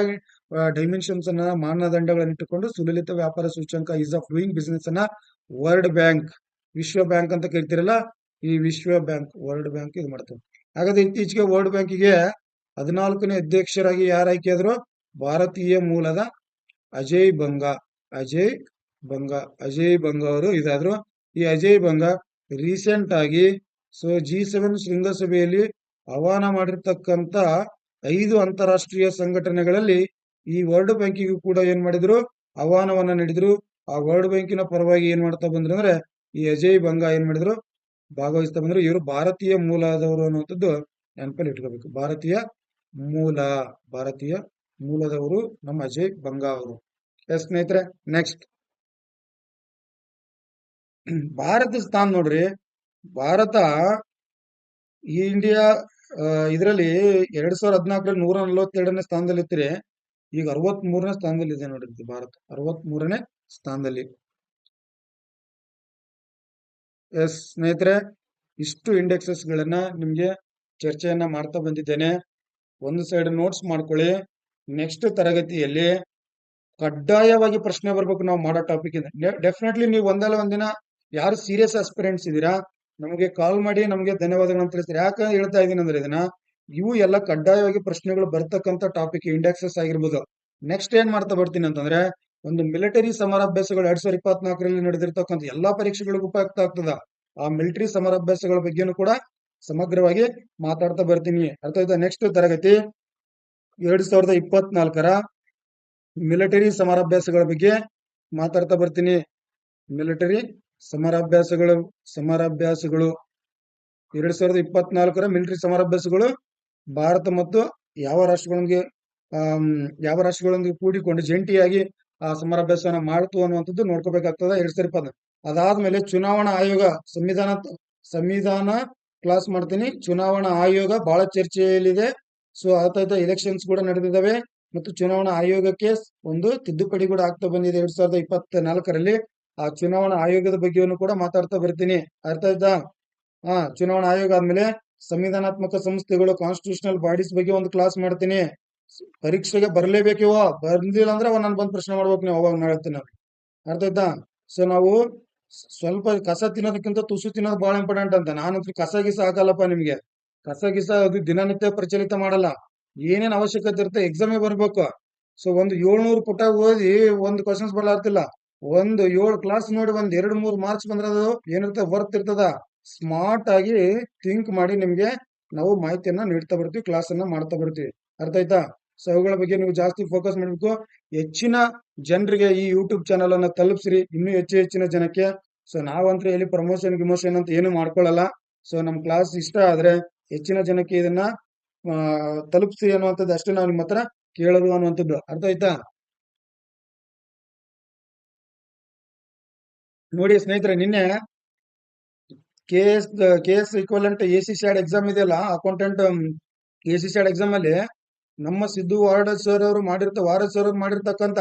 ಡೈಮೆನ್ಷನ್ಸ್ ಅನ್ನ ಮಾನದಂಡಗಳನ್ನು ಇಟ್ಟುಕೊಂಡು ಸುಲಲಿತ ವ್ಯಾಪಾರ ಸೂಚ್ಯಂಕ ಈಸ್ ಆಫ್ ಡೂಯಿಂಗ್ ಬಿಸ್ನೆಸ್ ಅನ್ನ ವರ್ಲ್ಡ್ ಬ್ಯಾಂಕ್, ವಿಶ್ವ ಬ್ಯಾಂಕ್ ಅಂತ ಕರಿತಿರಲ್ಲ, ಈ ವಿಶ್ವ ಬ್ಯಾಂಕ್ ವರ್ಲ್ಡ್ ಬ್ಯಾಂಕ್ ಇದು ಮಾಡ್ತದೆ. ಹಾಗಾದ್ರೆ ಇತ್ತೀಚೆಗೆ ವರ್ಲ್ಡ್ ಬ್ಯಾಂಕಿಗೆ 14ನೇ ಅಧ್ಯಕ್ಷರಾಗಿ ಯಾರು ಆಯ್ಕೆಯಾದ್ರು? ಭಾರತೀಯ ಮೂಲದ ಅಜಯ್ ಬಂಗಾ ಅವರು ಇದಾದ್ರು. ಈ ಅಜಯ್ ಬಂಗಾ ರೀಸೆಂಟ್ ಆಗಿ G7 ಶೃಂಗಸಭೆಯಲ್ಲಿ ಆಹ್ವಾನ ಮಾಡಿರ್ತಕ್ಕಂತ 5 ಅಂತಾರಾಷ್ಟ್ರೀಯ ಸಂಘಟನೆಗಳಲ್ಲಿ ಈ ವರ್ಲ್ಡ್ ಬ್ಯಾಂಕಿಗೂ ಕೂಡ ಏನ್ ಮಾಡಿದ್ರು? ಆಹ್ವಾನವನ್ನ ನೀಡಿದ್ರು. ಆ ವರ್ಲ್ಡ್ ಬ್ಯಾಂಕಿನ ಪರವಾಗಿ ಏನ್ ಮಾಡ್ತಾ ಬಂದ್ರು ಅಂದ್ರೆ ಈ ಅಜಯ್ ಬಂಗಾ ಏನ್ ಮಾಡಿದ್ರು? ಭಾಗವಹಿಸ್ತಾ ಬಂದ್ರು. ಇವರು ಭಾರತೀಯ ಮೂಲದವರು ಅನ್ನುವಂಥದ್ದು ನೆನಪಲ್ಲಿ ಇಟ್ಕೋಬೇಕು. ಭಾರತೀಯ ಮೂಲದವರು ನಮ್ಮ ಅಜಯ್ ಬಂಗಾ ಅವರು. ಎಸ್ ಸ್ನೇಹಿತರೆ, ನೆಕ್ಸ್ಟ್ ಭಾರತ ಸ್ಥಾನ ನೋಡ್ರಿ. ಭಾರತ ಈ ಇಂಡಿಯಾ ಇದರಲ್ಲಿ 2014ರಲ್ಲಿ 142ನೇ ಸ್ಥಾನದಲ್ಲಿ ಇರ್ತೀರಿ. ಈಗ 63ನೇ ಸ್ಥಾನದಲ್ಲಿ ಇದೆ ನೋಡ್ರಿ. ಭಾರತ 63ನೇ ಸ್ಥಾನದಲ್ಲಿ. ಎಸ್ ಸ್ನೇಹಿತರೆ, ಇಷ್ಟು ಇಂಡೆಕ್ಸಸ್ ಗಳನ್ನ ನಿಮ್ಗೆ ಚರ್ಚೆಯನ್ನ ಮಾಡ್ತಾ ಬಂದಿದ್ದೇನೆ. ಒಂದು ಸೈಡ್ ನೋಟ್ಸ್ ಮಾಡ್ಕೊಳ್ಳಿ. ನೆಕ್ಸ್ಟ್ ತರಗತಿಯಲ್ಲಿ ಕಡ್ಡಾಯವಾಗಿ ಪ್ರಶ್ನೆ ಬರ್ಬೇಕು ನಾವು ಮಾಡೋ ಟಾಪಿಕ್ ಇಂದ. ಡೆಫಿನೆಟ್ಲಿ ನೀವು ಒಂದಲ್ಲ ಒಂದಿನ ಯಾರು ಸೀರಿಯಸ್ ಆಸ್ಪಿರೆಂಟ್ಸ್ ಇದೀರಾ ನಮಗೆ ಕಾಲ್ ಮಾಡಿ ನಮಗೆ ಧನ್ಯವಾದಗಳನ್ನು ತಿಳಿಸ್ತಾರೆ. ಯಾಕೆ ಹೇಳ್ತಾ ಇದೀನಿ ಅಂದ್ರೆ ಇದನ್ನ ಇವು ಎಲ್ಲ ಕಡ್ಡಾಯವಾಗಿ ಪ್ರಶ್ನೆಗಳು ಬರ್ತಕ್ಕಂಥ ಟಾಪಿಕ್ ಇಂಡೆಕ್ಸಸ್ ಆಗಿರ್ಬೋದು. ನೆಕ್ಸ್ಟ್ ಏನ್ ಮಾಡ್ತಾ ಬರ್ತೀನಿ ಅಂತಂದ್ರೆ ಒಂದು ಮಿಲಿಟರಿ ಸಮರಾಭ್ಯಾಸಗಳು 2024ರಲ್ಲಿ ನಡೆದಿರ್ತಕ್ಕಂಥ ಎಲ್ಲಾ ಪರೀಕ್ಷೆಗಳಿಗೂ ಉಪಯುಕ್ತ ಆಗ್ತದ. ಆ ಮಿಲಿಟರಿ ಸಮರಾಭ್ಯಾಸಗಳ ಬಗ್ಗೆನೂ ಕೂಡ ಸಮಗ್ರವಾಗಿ ಮಾತಾಡ್ತಾ ಬರ್ತೀನಿ. ಅರ್ಥ ಆಯ್ತಾ? ನೆಕ್ಸ್ಟ್ ತರಗತಿ 2024ರ ಮಿಲಿಟರಿ ಸಮರಾಭ್ಯಾಸಗಳ ಬಗ್ಗೆ ಮಾತಾಡ್ತಾ ಬರ್ತೀನಿ. ಮಿಲಿಟರಿ ಸಮರಾಭ್ಯಾಸಗಳು 2024ರ ಮಿಲಿಟರಿ ಸಮರಾಭ್ಯಾಸಗಳು ಭಾರತ ಮತ್ತು ಯಾವ ರಾಷ್ಟ್ರಗಳೊಂದಿಗೆ ಕೂಡಿಕೊಂಡು ಜಂಟಿಯಾಗಿ ಆ ಸಮರಾಭ್ಯಾಸನ ಮಾಡ್ತು ಅನ್ನುವಂಥದ್ದು ನೋಡ್ಕೋಬೇಕಾಗ್ತದೆ 2024. ಅದಾದ್ಮೇಲೆ ಚುನಾವಣಾ ಆಯೋಗ ಸಂವಿಧಾನ ಕ್ಲಾಸ್ ಮಾಡ್ತೀನಿ. ಚುನಾವಣಾ ಆಯೋಗ ಬಹಳ ಚರ್ಚೆಯಲ್ಲಿದೆ. ಸೊ ಆಯ್ತಾ, ಎಲೆಕ್ಷನ್ಸ್ ಕೂಡ ನಡೆದಿದ್ದಾವೆ ಮತ್ತು ಚುನಾವಣಾ ಆಯೋಗಕ್ಕೆ ಒಂದು ತಿದ್ದುಪಡಿ ಕೂಡ ಆಗ್ತಾ ಬಂದಿದೆ 2024ರಲ್ಲಿ. ಆ ಚುನಾವಣಾ ಆಯೋಗದ ಬಗ್ಗೆಯನ್ನು ಕೂಡ ಮಾತಾಡ್ತಾ ಬರ್ತೀನಿ. ಅರ್ಥ ಆಯ್ತಾ? ಚುನಾವಣಾ ಆಯೋಗ ಆದ್ಮೇಲೆ ಸಂವಿಧಾನಾತ್ಮಕ ಸಂಸ್ಥೆಗಳು, ಕಾನ್ಸ್ಟಿಟ್ಯೂಷನಲ್ ಬಾಡೀಸ್ ಬಗ್ಗೆ ಒಂದು ಕ್ಲಾಸ್ ಮಾಡ್ತೀನಿ. ಪರೀಕ್ಷೆಗೆ ಬರ್ಲೇಬೇಕಿವ, ಬರ್ಲಿಲ್ಲ ಅಂದ್ರೆ ನಾನು ಬಂದ್ ಪ್ರಶ್ನೆ ಮಾಡ್ಬೇಕು ನೀವು, ಅವಾಗ ಹೇಳ್ತೀನಿ. ಅರ್ಥ ಆಯ್ತಾ? ಸೊ ನಾವು ಸ್ವಲ್ಪ ಕಸ ತಿನ್ನೋದಕ್ಕಿಂತ ತುಸು ತಿನ್ನೋದು ಬಹಳ ಇಂಪಾರ್ಟೆಂಟ್ ಅಂತ. ನಾನಂತೂ ಕಸ ಗಿಸ ಹಾಕಲ್ಲಪ್ಪ ನಿಮ್ಗೆ. ಕಸ ಗಿಸ ಅದು ದಿನನಿತ್ಯ ಪ್ರಚಲಿತ ಮಾಡಲ್ಲ. ಏನೇನ್ ಅವಶ್ಯಕತೆ ಇರುತ್ತೆ ಎಕ್ಸಾಮಿಗೆ ಬರ್ಬೇಕು. ಸೊ ಒಂದು 700 ಪುಟ ಓದಿ ಒಂದು ಕ್ವಶನ್ಸ್ ಬರ್ಲಾರ್ತಿಲ್ಲ. ಒಂದು 7 ಕ್ಲಾಸ್ ನೋಡಿ ಒಂದ್ 2-3 ಮಾರ್ಕ್ಸ್ ಬಂದ್ರೆ ಅದು ಏನಿರ್ತದೆ ವರ್ತ್ ಇರ್ತದ. ಸ್ಮಾರ್ಟ್ ಆಗಿ ಥಿಂಕ್ ಮಾಡಿ ನಿಮ್ಗೆ ನಾವು ಮಾಹಿತಿಯನ್ನ ನೀಡ್ತಾ ಬರ್ತೀವಿ, ಕ್ಲಾಸ್ ಅನ್ನ ಮಾಡ್ತಾ ಬರ್ತೀವಿ. ಅರ್ಥ ಆಯ್ತಾ? ಸೊ ಅವುಗಳ ಬಗ್ಗೆ ನೀವು ಜಾಸ್ತಿ ಫೋಕಸ್ ಮಾಡ್ಬೇಕು. ಹೆಚ್ಚಿನ ಜನರಿಗೆ ಈ ಯೂಟ್ಯೂಬ್ ಚಾನಲ್ ಅನ್ನ ತಲುಪಿಸ್ರಿ, ಇನ್ನೂ ಹೆಚ್ಚಿನ ಜನಕ್ಕೆ. ಸೊ ನಾವಂತೂ ಎಲ್ಲಿ ಗಿಮೋಷನ್ ಅಂತ ಏನು ಮಾಡ್ಕೊಳ್ಳಲ್ಲ. ಸೊ ನಮ್ ಕ್ಲಾಸ್ ಇಷ್ಟ ಆದ್ರೆ ಹೆಚ್ಚಿನ ಜನಕ್ಕೆ ಇದನ್ನ ತಲುಪಿಸಿ ಅನ್ನುವಂಥದ್ದು ಅಷ್ಟೇ ನಾವು ನಿಮ್ಮ ಹತ್ರ ಕೇಳೋದು ಅನ್ನುವಂಥದ್ದು. ಅರ್ಥ ಆಯ್ತಾ? ನೋಡಿ ಸ್ನೇಹಿತರೆ, ನಿನ್ನೆ KS equivalent AC SAAD exam ಇದೆಯಲ್ಲ, ಅಕೌಂಟೆಂಟ್ AC ಸ್ಯಾಡ್ ಎಕ್ಸಾಮ್ ಅಲ್ಲಿ ನಮ್ಮ ಸಿದ್ದು ವಾರಡ್ ಸರ್ ಅವರು ಮಾಡಿರ್ತಕ್ಕಂತ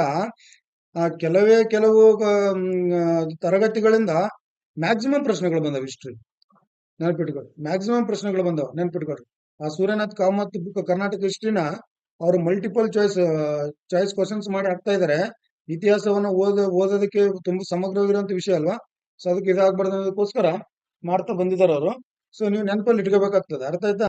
ಕೆಲವು ತರಗತಿಗಳಿಂದ ಮ್ಯಾಕ್ಸಿಮಮ್ ಪ್ರಶ್ನೆಗಳು ಬಂದವು. ಹಿಸ್ಟ್ರಿ ನೆನಪಿಟ್ಕೊಳ್ರಿ, ಮ್ಯಾಕ್ಸಿಮಮ್ ಪ್ರಶ್ನೆಗಳು ಬಂದವು, ನೆನಪಿಟ್ಕೊಳ್ರಿ. ಆ ಸೂರ್ಯನಾಥ್ ಕಾಮತ್ ಕರ್ನಾಟಕ ಹಿಸ್ಟ್ರಿನ ಅವರು ಮಲ್ಟಿಪಲ್ ಚಾಯ್ಸ್ ಕ್ವಶನ್ಸ್ ಮಾಡಿ ಹಾಕ್ತಾ ಇದಾರೆ. ಇತಿಹಾಸವನ್ನು ಓದೋದಕ್ಕೆ ತುಂಬಾ ಸಮಗ್ರವಾಗಿರುವಂತ ವಿಷಯ ಅಲ್ವಾ. ಸೊ ಅದಕ್ಕೆ ಇದಾಗಬಾರ್ದು ಅನ್ನೋದಕ್ಕೋಸ್ಕರ ಮಾಡ್ತಾ ಬಂದಿದ್ದಾರೆ ಅವರು. ಸೊ ನೀವು ನೆನಪಲ್ಲಿ ಇಟ್ಕೋಬೇಕಾಗ್ತದೆ. ಅರ್ಥ ಆಯ್ತಾ?